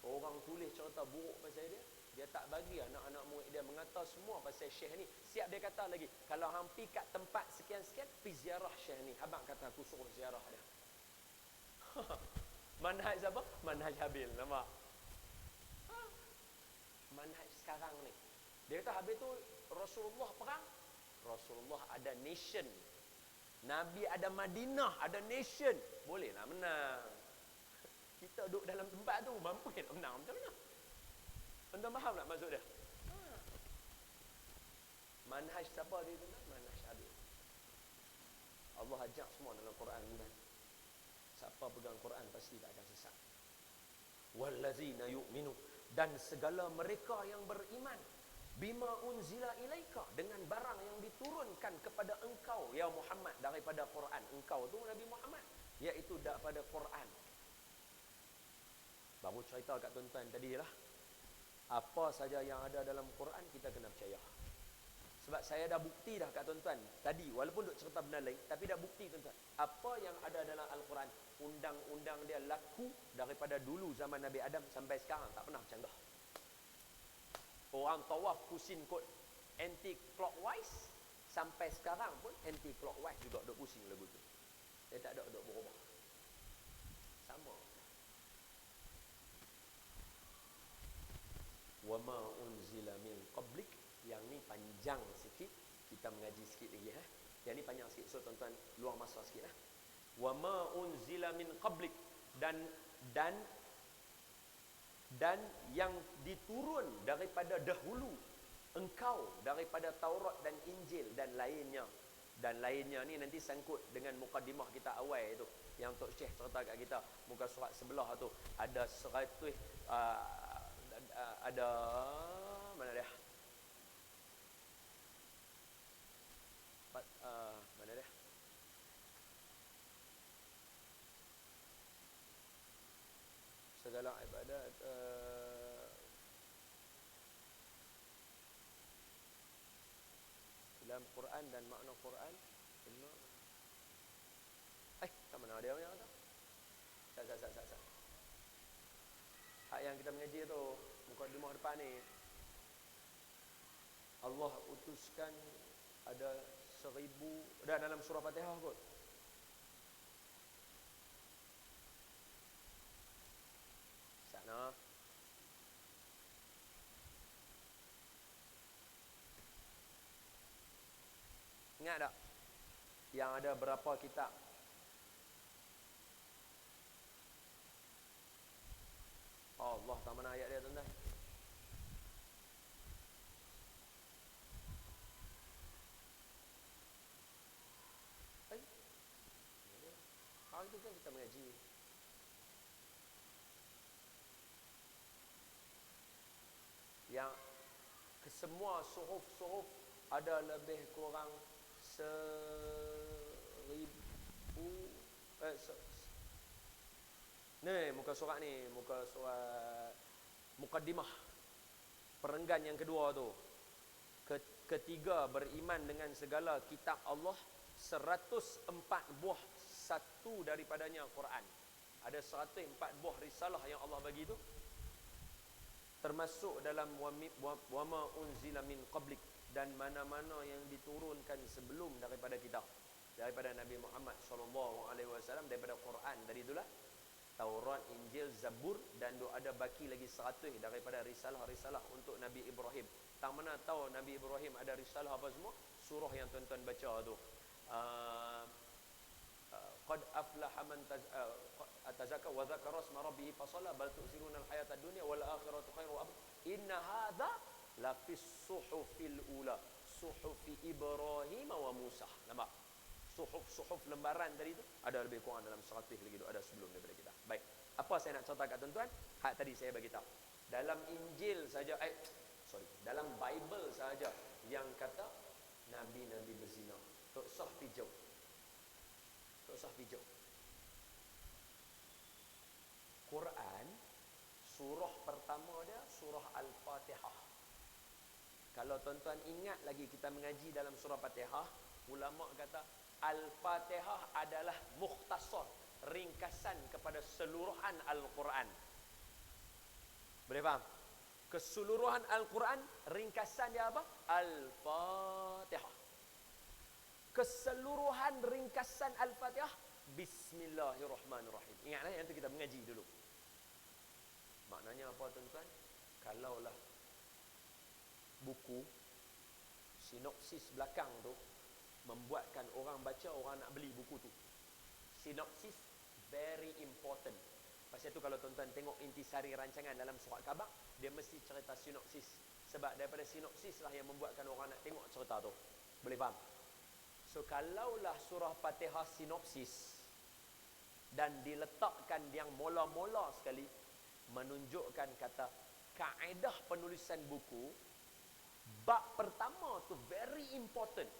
Orang tulis cerita buruk pasal dia. Dia tak bagi anak-anak murid dia mengata semua pasal Syekh ni. Siap dia kata lagi, kalau hang pi kat tempat sekian-sekian, pi ziarah Syekh ni. Abang kata aku suruh ziarah dia. Manhaj siapa? Manhaj Habil. Nampak? Manhaj sekarang ni. Dia kata habis tu Rasulullah perang. Rasulullah ada nation. Nabi ada Madinah, ada nation. Boleh nak menang. Kita duduk dalam tempat tu, mampu nak menang macam mana? Anda faham tak maksud dia? Manhaj siapa dia tu? Manhaj Habil. Allah ajak semua dalam Quran ni. Siapa pegang Quran pasti tak akan sesat. Wallazina yu'minu, dan segala mereka yang beriman, bima unzila ilaika, dengan barang yang diturunkan kepada engkau ya Muhammad daripada Quran. Engkau tu Nabi Muhammad, iaitu daripada Quran. Baru cerita kat tuan-tuan tadi lah, apa saja yang ada dalam Quran kita kena percaya. Sebab saya dah bukti dah kat tuan-tuan tadi, walaupun duk cerita benda lain, tapi dah bukti tuan-tuan, apa yang ada dalam Al-Quran, undang-undang dia laku daripada dulu zaman Nabi Adam sampai sekarang, tak pernah bercanggah. Orang tawaf pusing kot anti-clockwise, sampai sekarang pun anti-clockwise juga duk pusing lagu tu. Dia tak ada duk berubah. Sama. Wa ma unzila min qablik, yang ni panjang sikit, kita mengaji sikit lagi Yang ni panjang sikit, so tuan-tuan luang masa sikit Wa ma unzila min qablik, dan yang diturun daripada dahulu engkau daripada Taurat dan Injil dan lainnya. Dan lainnya ni nanti sangkut dengan mukadimah kita awal tu, yang Tok Syekh cerita kat kita, muka surat sebelah tu ada 100 ada mana dia? Mana dia? Segala ibadat dalam Quran dan makna Quran. Tak mana dia punya tu? Sat. Hak yang kita mengaji tu, mukadimah depan ni, Allah utuskan ada 1000 dah dalam surah Fatihah kot. Sana. Ingat tak? Yang ada berapa kitab? Allah, tak mana ayat dia tuan-tuan? Hari tu kan kita mengaji. Yang kesemua suhuf-suhuf ada lebih kurang 1000 ni muka surat ni, muka surat mukadimah, perenggan yang kedua tu. Ketiga, beriman dengan segala kitab Allah, 104 buah, satu daripadanya Quran. Ada 104 buah risalah yang Allah bagi tu, termasuk dalam wa ma unzila min qablik, dan mana-mana yang diturunkan sebelum daripada kita, daripada Nabi Muhammad SAW, daripada Quran. Dari itulah Taurat, Injil, Zabur, dan ada baki lagi 100 daripada risalah-risalah untuk Nabi Ibrahim. Tak mana tahu Nabi Ibrahim ada risalah apa semua? Surah yang tuan-tuan baca tu. Qad aflaha man tazakka wa dzakara isma rabbih fasalla bal tu'siruna al-hayata ad-dunya wal akhiratu khairu wa abqa. Inna hadza la fis suhufil ula, suhufi Ibrahim wa Musa. Nampak? Suhuf lembaran tadi tu ada lebih kurang dalam 100 lagi tu, ada sebelum daripada kita. Baik. Apa saya nak cerita kat tuan-tuan? Hak tadi saya bagi tahu. Dalam Injil saja dalam Bible saja yang kata nabi-nabi berzina. Tak sah pijau. Tak sah pijau. Quran surah pertama dia surah Al-Fatihah. Kalau tuan-tuan ingat lagi kita mengaji dalam surah Fatihah, ulama kata Al-Fatihah adalah mukhtasar, ringkasan kepada seluruhan Al-Quran. Boleh faham? Keseluruhan Al-Quran, ringkasan dia apa? Al-Fatihah. Keseluruhan ringkasan Al-Fatihah, Bismillahirrahmanirrahim. Ingatlah yang tu kita mengaji dulu. Maknanya apa tuan-tuan? Kalaulah buku sinopsis belakang tu membuatkan orang baca, orang nak beli buku tu. Sinopsis very important. Pasal tu kalau tuan-tuan tengok intisari rancangan dalam surat khabar, dia mesti cerita sinopsis. Sebab daripada sinopsis lah yang membuatkan orang nak tengok cerita tu. Boleh faham? So kalaulah surah Fatihah sinopsis dan diletakkan yang mula-mula sekali, menunjukkan kata kaedah penulisan buku, bab pertama tu very important.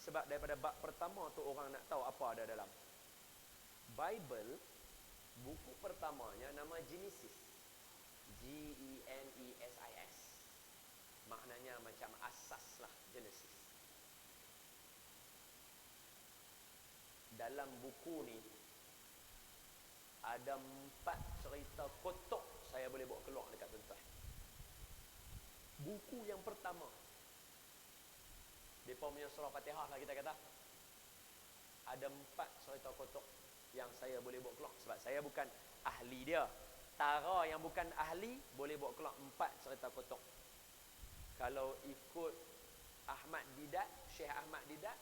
Sebab daripada bab pertama tu orang nak tahu apa ada dalam Bible. Buku pertamanya nama Genesis, Genesis. Maknanya macam asas lah, Genesis. Dalam buku ni ada 4 cerita kotak saya boleh bawa keluar dekat tuan-tuan. Buku yang pertama, depa punya surah Fatihah lah kita kata, ada 4 cerita kotak yang saya boleh bawa keluar. Sebab saya bukan ahli dia. Tara yang bukan ahli boleh bawa keluar 4 cerita kotak. Kalau ikut Ahmad Didat, Syekh Ahmad Didat,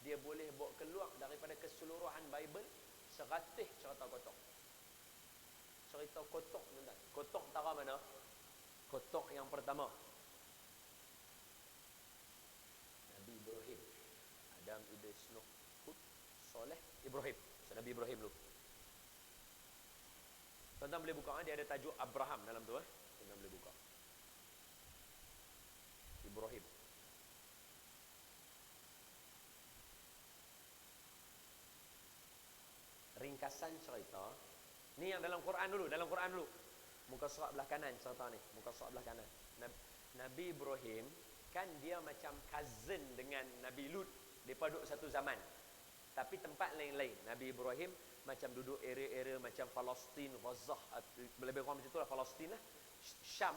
dia boleh bawa keluar daripada keseluruhan Bible 100 cerita kotak. Cerita kotak tuan-tuan. Kotak tara mana? Kotak yang pertama, Nabi Ibrahim, Adam, Idris, Nuh, Hud, Soleh, Ibrahim. So, Nabi Ibrahim dulu. Tuan-tuan boleh buka, dia ada tajuk Abraham dalam tu. Tuan-tuan boleh buka. Ibrahim. Ringkasan cerita. Ni yang dalam Quran dulu, Muka surat belah kanan cerita ni, muka surat belah kanan. Nabi Ibrahim kan dia macam cousin dengan Nabi Lut. Depa duduk satu zaman. Tapi tempat lain-lain. Nabi Ibrahim macam duduk area-area macam Palestin, Gaza, lebih kurang macam itulah Palestin lah. Syam.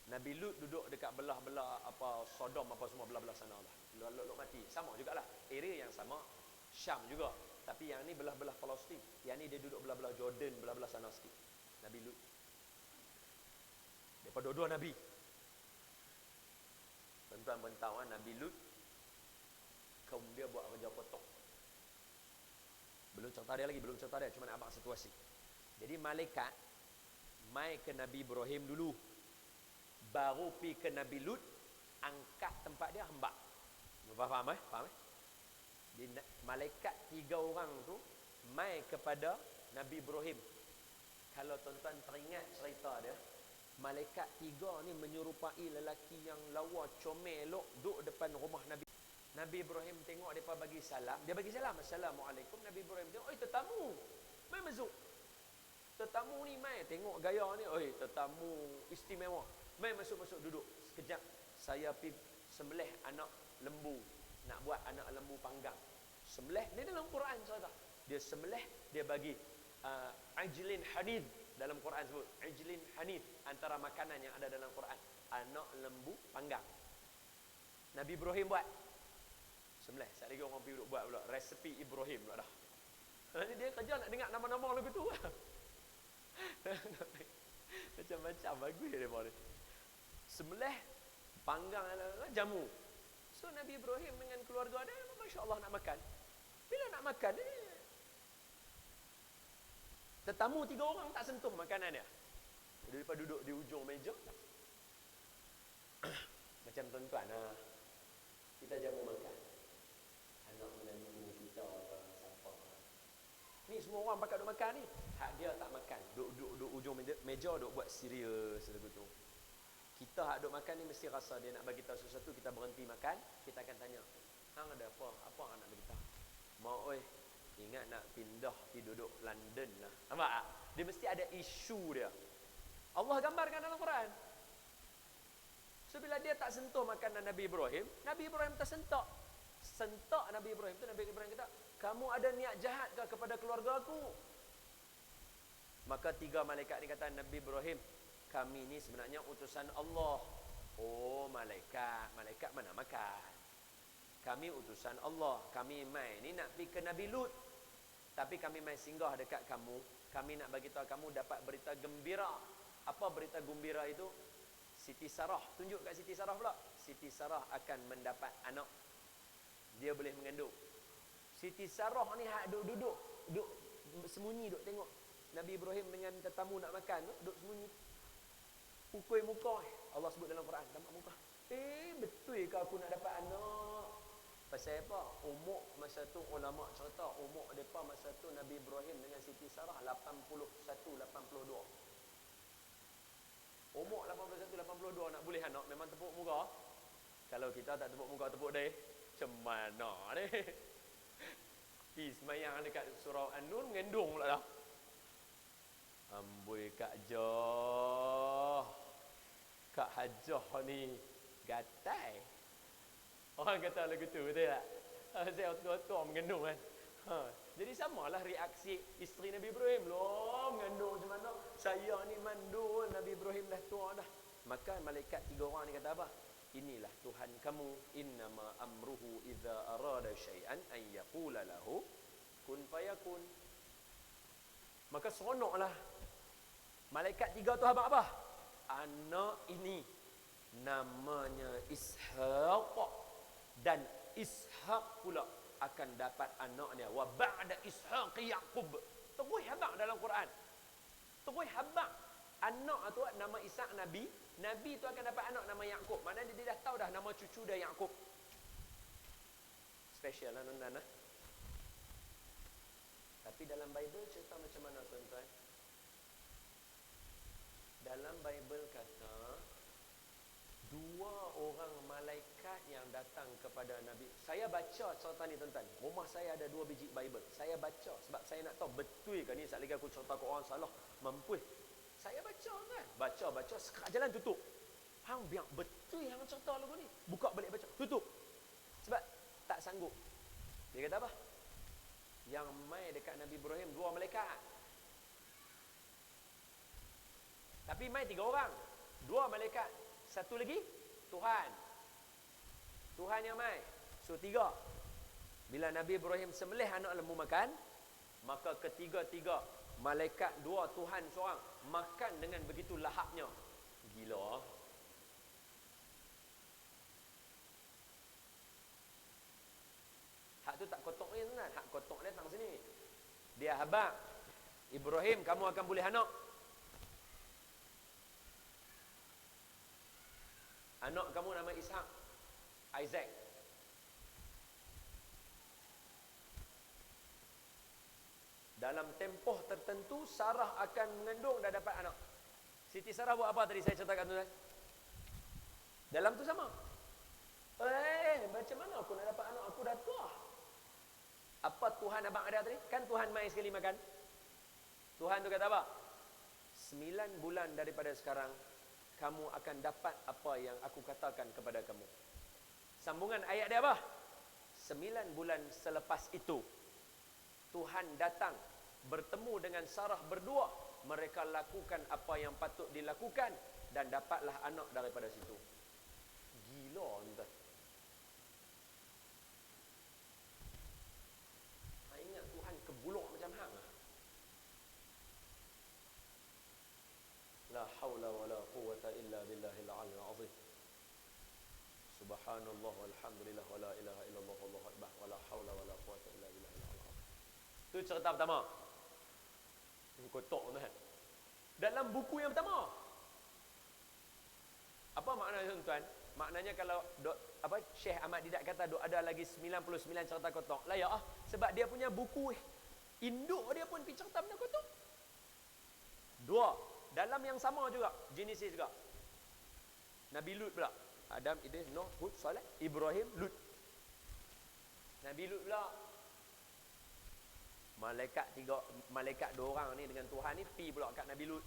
Nabi Lut duduk dekat belah-belah apa Sodom apa semua belah-belah sana lah. Lot mati. Sama jugalah. Area yang sama, Syam juga. Tapi yang ni belah-belah Palestin. Yang ni dia duduk belah-belah Jordan, belah-belah sana sikit. Nabi Lut. Depa dua-dua Nabi. Tuan-tuan pun tahu Nabi Lut, kaum dia buat kerja kotor. Belum cerita dia, cuma nak abang situasi. Jadi malaikat mai ke Nabi Ibrahim dulu, baru pi ke Nabi Lut, angkat tempat dia hembak. Faham? Jadi malaikat 3 orang tu mai kepada Nabi Ibrahim. Kalau tuan-tuan teringat cerita dia, malaikat 3 ni menyerupai lelaki yang lawa, comel, elok, duduk depan rumah Nabi. Nabi Ibrahim tengok mereka bagi salam. Dia bagi salam, Assalamualaikum. Nabi Ibrahim tengok, oi tetamu, mai masuk. Tetamu ni mai, tengok gaya ni, oi tetamu istimewa. Mai masuk duduk. Sekejap, saya pergi sembelih anak lembu. Nak buat anak lembu panggang. Sembelih, dia dalam Quran cerita. Dia sembelih, dia bagi ajlin hanid. Dalam Quran sebut ajlin hanid, antara makanan yang ada dalam Quran, anak lembu panggang. Nabi Ibrahim buat sembelih. Sekali lagi orang pergi duduk buat pula resepi Ibrahim pula dah. Nanti dia kerja nak dengar nama-nama lagu tu lah. Macam-macam bagus dia boleh. Sembelih, panggang jamu. So Nabi Ibrahim dengan keluarga dia, Masya Allah nak makan. Bila nak makan ni, tetamu 3 orang tak sentuh makanan dia. Daripada duduk di ujung meja. Macam tuan-tuan lah. Kita jamu makan. Anak menantu kita apa, siapa. Ni semua orang pakat duduk makan ni. Hak dia tak makan. Duduk ujung meja duduk buat serius lagu tu. Kita hak duduk makan ni mesti rasa dia nak bagi tahu sesuatu, kita berhenti makan, kita akan tanya, hang ada apa? Apa hang nak bagi tahu? Mau oi, ingat nak pindah pergi duduk London lah. Nampak tak? Dia mesti ada isu dia. Allah gambarkan dalam Quran. So bila dia tak sentuh makanan Nabi Ibrahim tersentak. Sentak Nabi Ibrahim tu, Nabi Ibrahim kata, kamu ada niat jahat ke kepada keluarga aku? Maka 3 malaikat ni kata, Nabi Ibrahim, kami ni sebenarnya utusan Allah. Oh, malaikat mana makan? Kami utusan Allah. Kami mai ni nak pergi ke Nabi Lut. Tapi kami mai singgah dekat kamu. Kami nak bagi tahu kamu dapat berita gembira. Apa berita gembira itu? Siti Sarah. Tunjuk kat Siti Sarah pula. Siti Sarah akan mendapat anak. Dia boleh mengandung. Siti Sarah ni duduk sembunyi, duduk tengok Nabi Ibrahim dengan tetamu nak makan, duduk sembunyi. Pukul muka. Allah sebut dalam Quran, nampak muka. Betul ke aku nak dapat anak? Pasal apa? Umur masa tu ulama cerita, umur depa masa tu Nabi Ibrahim dengan Siti Sarah 81, 82. Umur 81, 82 nak boleh anak memang tepuk muka. Kalau kita tak tepuk muka, tepuk deh. Macam mana ni? Pergi semayang dekat surau An-Nur mengandung pula dah. Amboi Kak Jah. Kak Hajah ni gatai. Orang kata lagu tu, betul tak? Saya tua-tua mengandung kan. Jadi samalah reaksi isteri Nabi Ibrahim. Loh, mengandung macam mana? Saya ni mandul, Nabi Ibrahim dah tua dah. Maka malaikat 3 orang ni kata apa? Inilah Tuhan kamu. Innama amruhu idza arada syai'an an yaqula lahu kun fayakun. Maka seronoklah. Malaikat 3 tu apa? Anak ini namanya Ishaq, dan Ishaq pula akan dapat anaknya. Wa ba'da Ishaq Yaqub. Terus habaq dalam Quran. Terus habaq. Anak tu nama Ishaq Nabi. Nabi tu akan dapat anak nama Yaqub. Maknanya dia dah tahu dah nama cucu dia Yaqub. Special lah tuan-tuan. Tapi dalam Bible cerita macam mana tuan-tuan? Dalam Bible kata 2 orang malaikat yang datang kepada Nabi. Saya baca cerita ni tuan-tuan. Rumah saya ada 2 biji Bible. Saya baca sebab saya nak tahu betul ke ni. Sekali lagi aku cerita ke orang salah mampus. Saya baca kan. Baca sekat jalan tutup. Hang biar betul yang cerita lagu ni. Buka balik baca. Tutup. Sebab tak sanggup. Dia kata apa? Yang mai dekat Nabi Ibrahim 2 malaikat. Tapi mai 3 orang. 2 malaikat. Satu lagi Tuhan. Tuhan yang mai. So 3. Bila Nabi Ibrahim sembelih anak lembu makan, maka ketiga-tiga malaikat 2, Tuhan seorang, makan dengan begitu lahapnya. Gila. Hak tu tak kotok ni tuan. Hak kotok datang sini. Dia habaq. Ibrahim, kamu akan boleh anak. Anak kamu nama Ishak, Isaac. Dalam tempoh tertentu Sarah akan mengandung dan dapat anak. Siti Sarah buat apa tadi saya ceritakan tuan? Dalam tu sama. Macam mana aku nak dapat anak? Aku dah tua. Apa Tuhan abang ada tadi? Kan Tuhan mai sekali makan. Tuhan tu kata apa? 9 bulan daripada sekarang kamu akan dapat apa yang aku katakan kepada kamu. Sambungan ayat dia apa? 9 bulan selepas itu Tuhan datang bertemu dengan Sarah berdua. Mereka lakukan apa yang patut dilakukan dan dapatlah anak daripada situ. Gila tuan. Ingat Tuhan kebulok macam haula wala quwwata illa billahil aliyyil azim. Subhanallah walhamdulillah wala ilaha illallah wallahu akbar wala haula wala quwwata illa billahil aliyyil azim. Itu cerita pertama. Kotok tuan. Dalam buku yang pertama. Apa maknanya tuan? Maknanya kalau Syekh Ahmad Didat kata ada lagi 99 cerita kotok. Lah ya sebab dia punya buku induk dia pun pergi cerita benda kotok. Dua. Dalam yang sama juga, Genesis juga. Nabi Lut pula. Adam, Idris, Nuh, Hud, Saleh, Ibrahim, Lut. Nabi Lut pula. Malaikat dua orang ni dengan Tuhan ni pi pula kat Nabi Lut.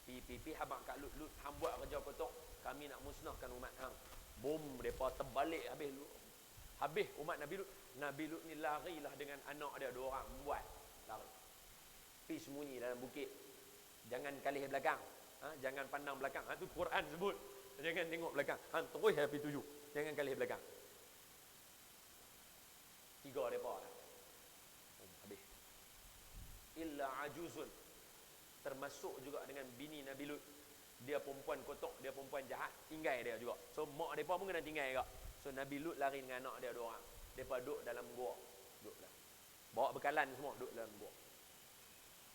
Pi habaq kat Lut. Lut hang buat kerja kotor, kami nak musnahkan umat hang. Bom depa terbalik habis umat Nabi Lut. Nabi Lut ni larilah dengan anak dia dua orang buat lari. Pi sembunyi dalam bukit. Jangan kalih belakang. Jangan pandang belakang. Tu Quran sebut. Jangan tengok belakang. Hang terus api tuju. Jangan kalih belakang. 3 depa dah. Habis. Illa ajuzun. Termasuk juga dengan bini Nabi Lut. Dia perempuan kotok, dia perempuan jahat, tinggal dia juga. So mak depa pun kena tinggal juga. So Nabi Lut lari dengan anak dia dua orang. Depa duduk dalam gua. Duduk dalam. Bawa bekalan semua duduk dalam gua.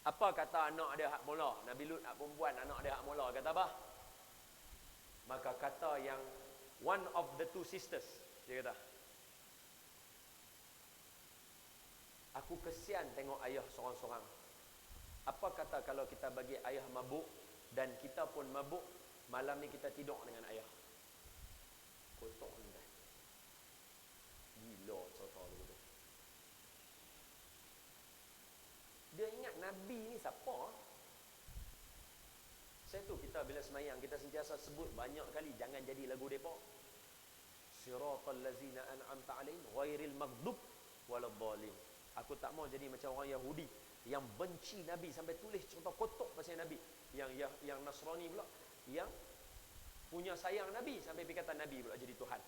Apa kata anak dia hak mula? Nabi Lut hak perempuan, anak dia hak mula kata apa? Maka kata yang one of the two sisters, dia kata, aku kesian tengok ayah seorang-seorang. Apa kata kalau kita bagi ayah mabuk dan kita pun mabuk, malam ni kita tidur dengan ayah. Kotor anda. Gila cerita tu. Dia ingat Nabi ni siapa? Saya tu kita bila semayang kita sentiasa sebut banyak kali jangan jadi lagu depa. Siratal ladzina an'amta alaihim ghairil maghdub waladdallin. Aku tak mau jadi macam orang Yahudi yang benci Nabi sampai tulis cerita kotok pasal Nabi. Yang Nasrani pula yang punya sayang Nabi sampai berkata Nabi pula jadi Tuhan.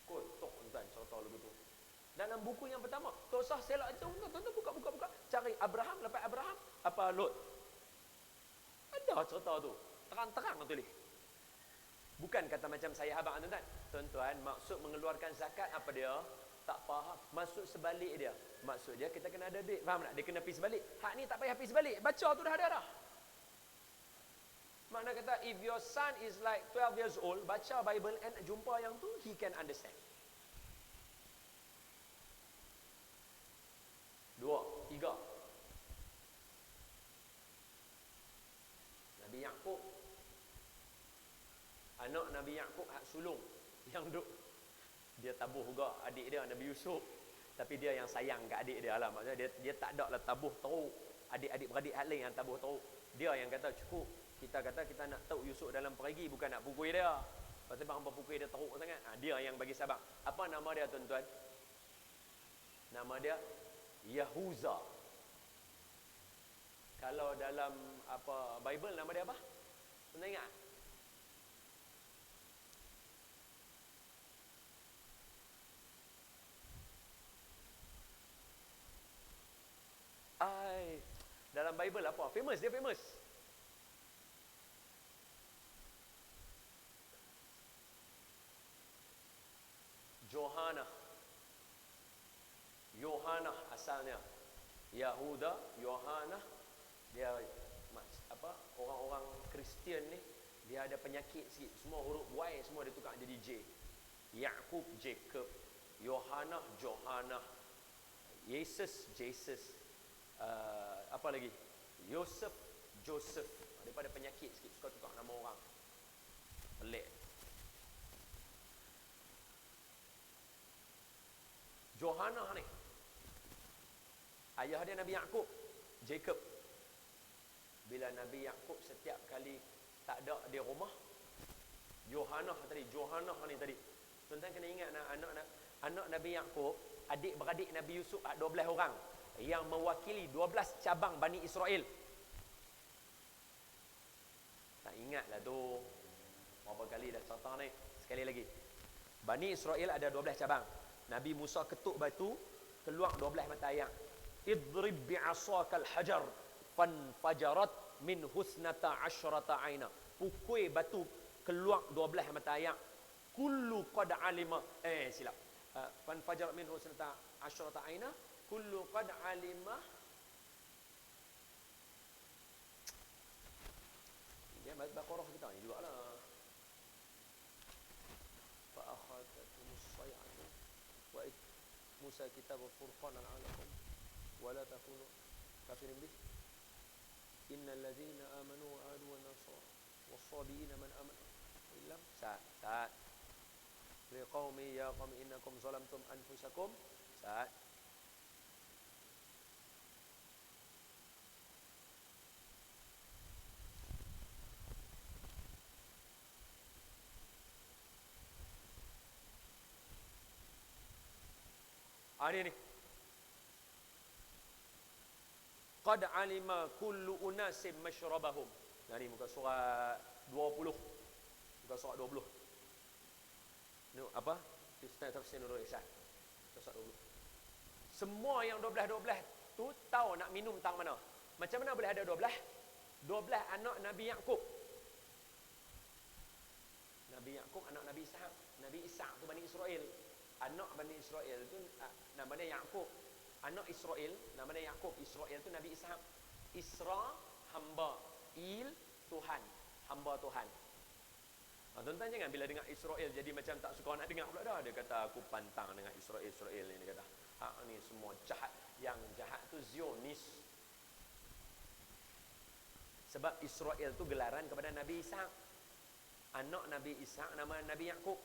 Kotok tuan cerita lagu tu. Dalam buku yang pertama, tak usah selak itu, tuan-tuan buka. Cari Abraham, lepas Abraham, apa Lot. Ada cerita tu. Terang-terang tulis. Bukan kata macam saya abang tuan-tuan. Tuan-tuan, maksud mengeluarkan zakat apa dia? Tak faham. Maksud sebalik dia. Maksud dia kita kena ada duit. Faham tak? Dia kena pergi sebalik. Hak ni tak payah pergi sebalik. Baca tu dah ada dah. Makna kata, if your son is like 12 years old, baca Bible and jumpa yang tu, he can understand. 2, 3. Nabi Yaqub. Anak Nabi Yaqub hak sulung yang duk dia tabuh juga adik dia Nabi Yusuf, tapi dia yang sayang kat adik dia lah. Maksudnya dia tak ada lah tabuh teruk adik-adik beradik hak lain yang tabuh teruk. Dia yang kata cukup. Kita kata kita nak tahu Yusuf dalam perigi, bukan nak pukul dia. Pasal bang pukul dia teruk sangat. Dia yang bagi sabar. Apa nama dia tuan-tuan? Nama dia Yahuza. Kalau dalam apa Bible nama dia apa? Tuan ingat? Dalam Bible apa? Famous, dia famous. Yohana asalnya. Yahuda, Yohana, dia apa? Orang-orang Kristian ni dia ada penyakit sikit. Semua huruf Y semua dia tukar jadi J. Yakub, Jacob, Yohana, Johana, Yesus, Jesus. Apa lagi? Yosef, Joseph. Daripada penyakit sikit suka tukar nama orang. Pelik. Johana ni ayah dia Nabi Yaqub, Jacob. Bila Nabi Yaqub setiap kali tak ada di rumah, Johana ni tadi. Tuan-tuan kena ingat anak Nabi Yaqub, adik-beradik Nabi Yusuf 12 orang yang mewakili 12 cabang Bani Israel. Tak ingatlah tu. Berapa kali dah cerita ni. Sekali lagi. Bani Israel ada 12 cabang. Nabi Musa ketuk batu, keluar 12 mata air. Idrib bi'asakal hajar fanfajarat min husnata asyrata aina. Pukul batu keluar 12 mata air. Kullu qad alima silap. Fanfajarat min husnata asyrata aina. Kullu qad alima. Dia Baqarah kita ni jugalah. Fa akhadhatumus sayhatu wa Musa kitab furqanan 'alakum wa la takunu kafirin bih. Innal ladzina amanu wa adu wan nasara was-sabiina man amana illam sa'at liqaumi ya qaumi innakum zalamtum anfusakum sa'at. Ini qad alima kullu unasim masyrabahum. Ini muka surat 20. Muka surat 20. Ni apa? Ustaz tafsir Nurul Ihsan. Surat 20. Semua yang 12 tu tahu nak minum tang mana. Macam mana boleh ada 12? 12 anak Nabi Yaqub. Nabi Yaqub anak Nabi Ishaq. Nabi Ishaq tu Bani Israel. Anak Bani Israel tu namanya Yaqub. Anak Israel namanya Yaqub. Israel tu Nabi Ishaq. Isra hamba, Il Tuhan, hamba Tuhan. Tuan-tuan jangan bila dengar Israel jadi macam tak suka nak dengar pula dah. Dia kata aku pantang dengan Israel ni, dia kata. Ni semua jahat. Yang jahat tu Zionis. Sebab Israel tu gelaran kepada Nabi Ishaq. Anak Nabi Ishaq nama Nabi Yaqub.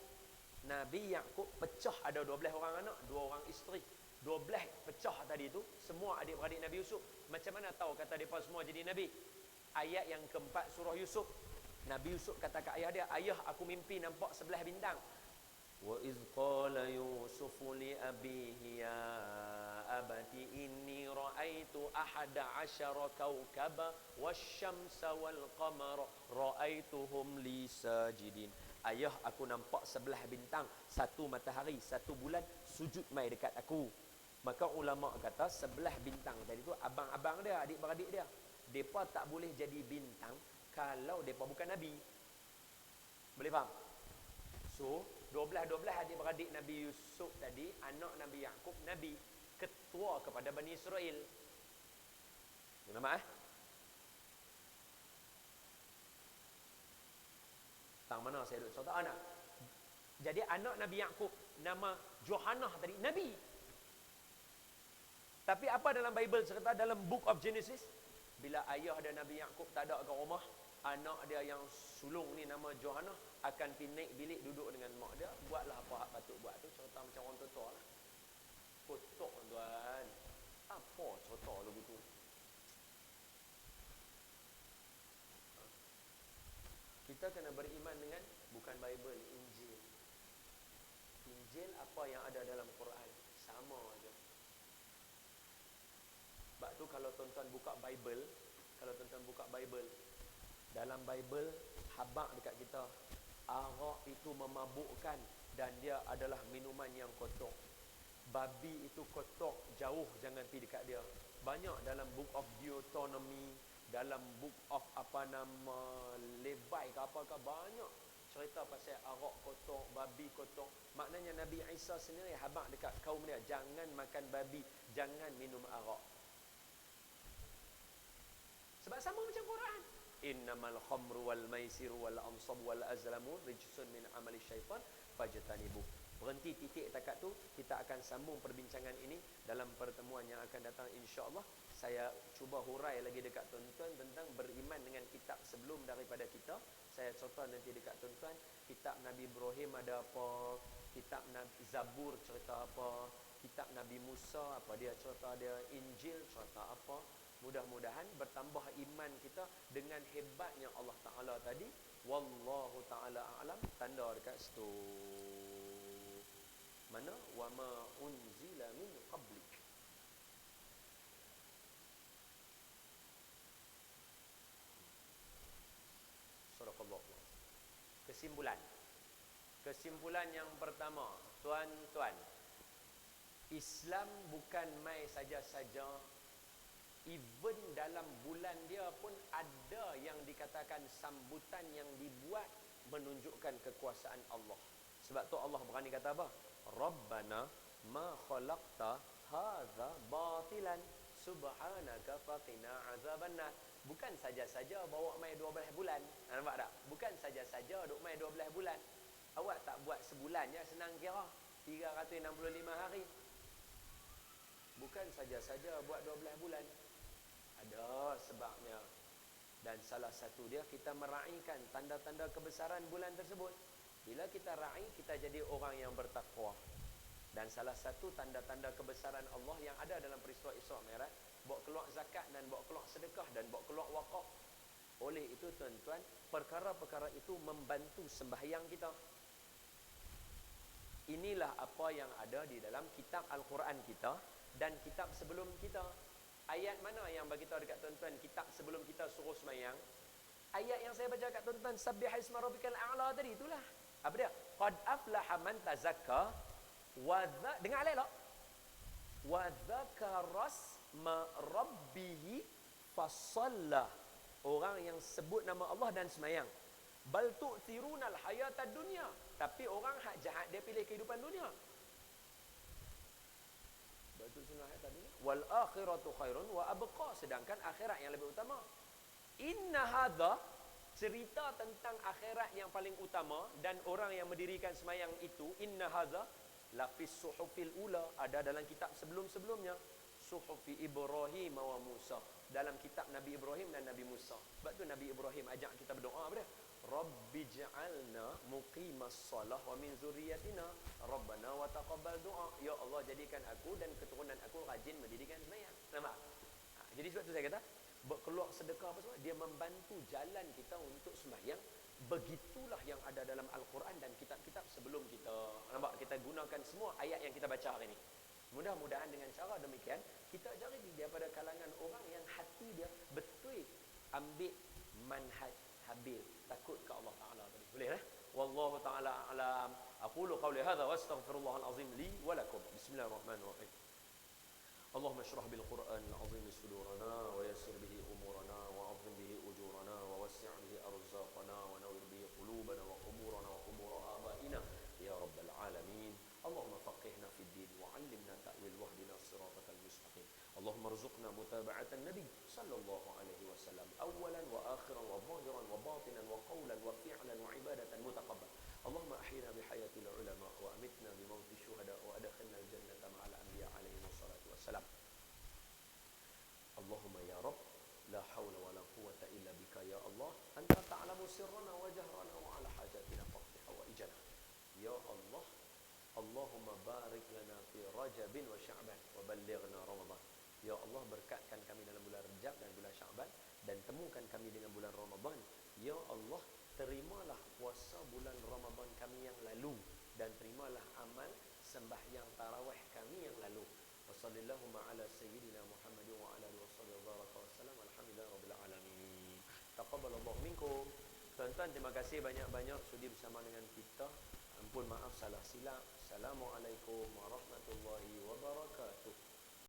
Nabi Yaqub pecah ada 12 orang anak, 2 orang isteri. 12 pecah tadi tu semua adik-beradik Nabi Yusuf. Macam mana tahu kata mereka semua jadi nabi? Ayat yang keempat surah Yusuf. Nabi Yusuf kata kat ayah dia, "Ayah, aku mimpi nampak 11 bintang." Wa iz qala Yusuf li abihi ya abati inni ra'aitu ahada asyara kawkaba wasyamsa wal qamara ra'aituhum li sajidin. Ayah, aku nampak 11 bintang, 1 matahari, 1 bulan sujud mai dekat aku. Maka ulama kata 11 bintang tadi tu abang-abang dia, adik-beradik dia. Depa tak boleh jadi bintang kalau depa bukan nabi. Boleh faham? So, 12 adik-beradik Nabi Yusuf tadi, anak Nabi Yaqub, nabi, ketua kepada Bani Israel. Nama tang mana saya duduk cerita anak. Jadi anak Nabi Yaqub nama Johanah tadi nabi. Tapi apa dalam Bible cerita dalam Book of Genesis, bila ayah dan Nabi Yaqub tak ada kat rumah, anak dia yang sulung ni nama Johanah akan pergi naik bilik duduk dengan mak dia, buatlah apa hak patut buat tu. Cerita macam orang tua lah. Kotok tuan. Apa cerita lagu tu? Kita kena beriman dengan bukan Bible, Injil. Injil apa yang ada dalam Quran sama aja. Sebab tu kalau tuan-tuan buka Bible, dalam Bible habaq dekat kita, arak itu memabukkan dan dia adalah minuman yang kotor. Babi itu kotor, jauh jangan pergi dekat dia. Banyak dalam Book of Deuteronomy, dalam Book of Levi ke apakah, banyak cerita pasal arak kotor, babi kotor. Maknanya Nabi Isa sendiri habaq dekat kaum dia, jangan makan babi, jangan minum arak. Sebab sama macam Quran. Innamal khamru wal maisiru wal ansab wal azlamu rijsun min amali syaitan fajtanibu. Berhenti titik takat tu. Kita akan sambung perbincangan ini dalam pertemuan yang akan datang insya-Allah. Saya cuba hurai lagi dekat tuan-tuan tentang beriman dengan kitab sebelum daripada kita. Saya cerita nanti dekat tuan-tuan, kitab Nabi Ibrahim ada apa, kitab Nabi Zabur cerita apa, kitab Nabi Musa apa dia cerita dia, Injil cerita apa. Mudah-mudahan bertambah iman kita dengan hebatnya Allah Ta'ala tadi. Wallahu Ta'ala a'lam. Tanda dekat situ. Mana? Wa ma unzila min qablik. Sadaqallah. Kesimpulan yang pertama, tuan-tuan, Islam bukan mai saja-saja Even dalam bulan dia pun ada yang dikatakan sambutan yang dibuat menunjukkan kekuasaan Allah. Sebab tu Allah berani kata apa? Rabbana ma khalaqta hadza batilan subhanaka faqina azabannar. Bukan saja-saja bawa mai 12 bulan. Nampak tak? Bukan saja-saja duk mai 12 bulan. Awak tak buat sebulan je senang kira. 365 hari. Bukan saja-saja buat 12 bulan. Ada sebabnya. Dan salah satu dia kita meraihkan tanda-tanda kebesaran bulan tersebut. Bila kita raih, kita jadi orang yang bertakwa. Dan salah satu tanda-tanda kebesaran Allah yang ada dalam peristiwa Isra Mi'raj, bawa keluar zakat dan bawa keluar sedekah dan bawa keluar wakaf. Oleh itu tuan-tuan, perkara-perkara itu membantu sembahyang kita. Inilah apa yang ada di dalam kitab Al-Quran kita dan kitab sebelum kita. Ayat mana yang bagi tahu dekat tuan-tuan kitab sebelum kita suruh sembahyang? Ayat yang saya baca kat tuan-tuan, Sabbihisma rabbikal a'la tadi itulah. Apa dia? Qad aflaha man tazakka wa dengar alih tak? Wa dzakarasma rabbih fasalla. Orang yang sebut nama Allah dan sembahyang. Bal tu'thirunal hayatad dunya. Tapi orang hak jahat dia pilih kehidupan dunia. Betul sunnah ayat tadi. Wal akhiratu khairun wa abqa, sedangkan akhirat yang lebih utama. Inna hadza, cerita tentang akhirat yang paling utama dan orang yang mendirikan semayang itu, inna hadza lafis suhufil ula, ada dalam kitab sebelum-sebelumnya. Suhufi Ibrahim wa Musa, dalam kitab Nabi Ibrahim dan Nabi Musa. Sebab tu Nabi Ibrahim ajak kita berdoa apa dia? Rabbi ja'alna muqimas salah wa min zurriyatina Rabbana wa taqabbal du'a. Ya Allah, jadikan aku dan keturunan aku rajin mendirikan sembahyang. Nampak? Jadi sebab tu saya kata, berkeluar sedekah apa semua, dia membantu jalan kita untuk sembahyang. Begitulah yang ada dalam Al-Quran dan kitab-kitab sebelum kita. Nampak? Kita gunakan semua ayat yang kita baca hari ini. Mudah-mudahan dengan cara demikian kita cari daripada kalangan orang yang hati dia betul ambil manhaj Habil, takut ke Allah Taala tadi. Boleh eh? Wallahu taala alam. Aqulu qawli hadha wa astaghfirullahal azim li wa lakum. Bismillahirrahmanirrahim. Allahumma shrah bil Qur'anil azim sudurana wa yassir bihi umurana wa 'azzim bihi ujurana wa wassi' bihi arzaqana wa nawwir bihi qulubana wa quburana wa qubur abaina ya rabbal alamin. Allahumma faqihna fid din wa 'allimna ta'wil wahdina siratal mustaqim. Allahumma rzuqna mutaba'atan nabi sallallahu alaihi wasallam awalan wa akhiran wa zahiran wa batinan wa qawlan wa fi'lan wa ibadatan mutaqabbal. Allahumma ahyina bi hayatil ulama wa amitna bi mauti syuhada wa adkhilna al jannata ma'al anbiya alaihi wassalatu wassalam. Allahumma ya rabb la hawla wa la quwwata illa bika ya Allah, anta ta'lamu sirrana wa jahrana wa ala hajatina faqdi hawaijana. Ya Allah, Allahumma barik lana fi Rajabin wa Sya'ban wa ballighna Ramadan. Ya Allah, berkatkan kami dalam bulan Rajab dan bulan Sya'ban dan temukan kami dengan bulan Ramadan. Ya Allah, terimalah puasa bulan Ramadan kami yang lalu dan terimalah amal sembahyang tarawih kami yang lalu. Wassallallahu ala sayyidina Muhammadin wa ala alihi wasallam baraka wasallam. Alhamdulillahirabbil alamin. Taqabbalallahu minkum. Tuan-tuan, terima kasih banyak-banyak sudi bersama dengan kita. Ampun maaf salah silap. Assalamualaikum warahmatullahi wabarakatuh.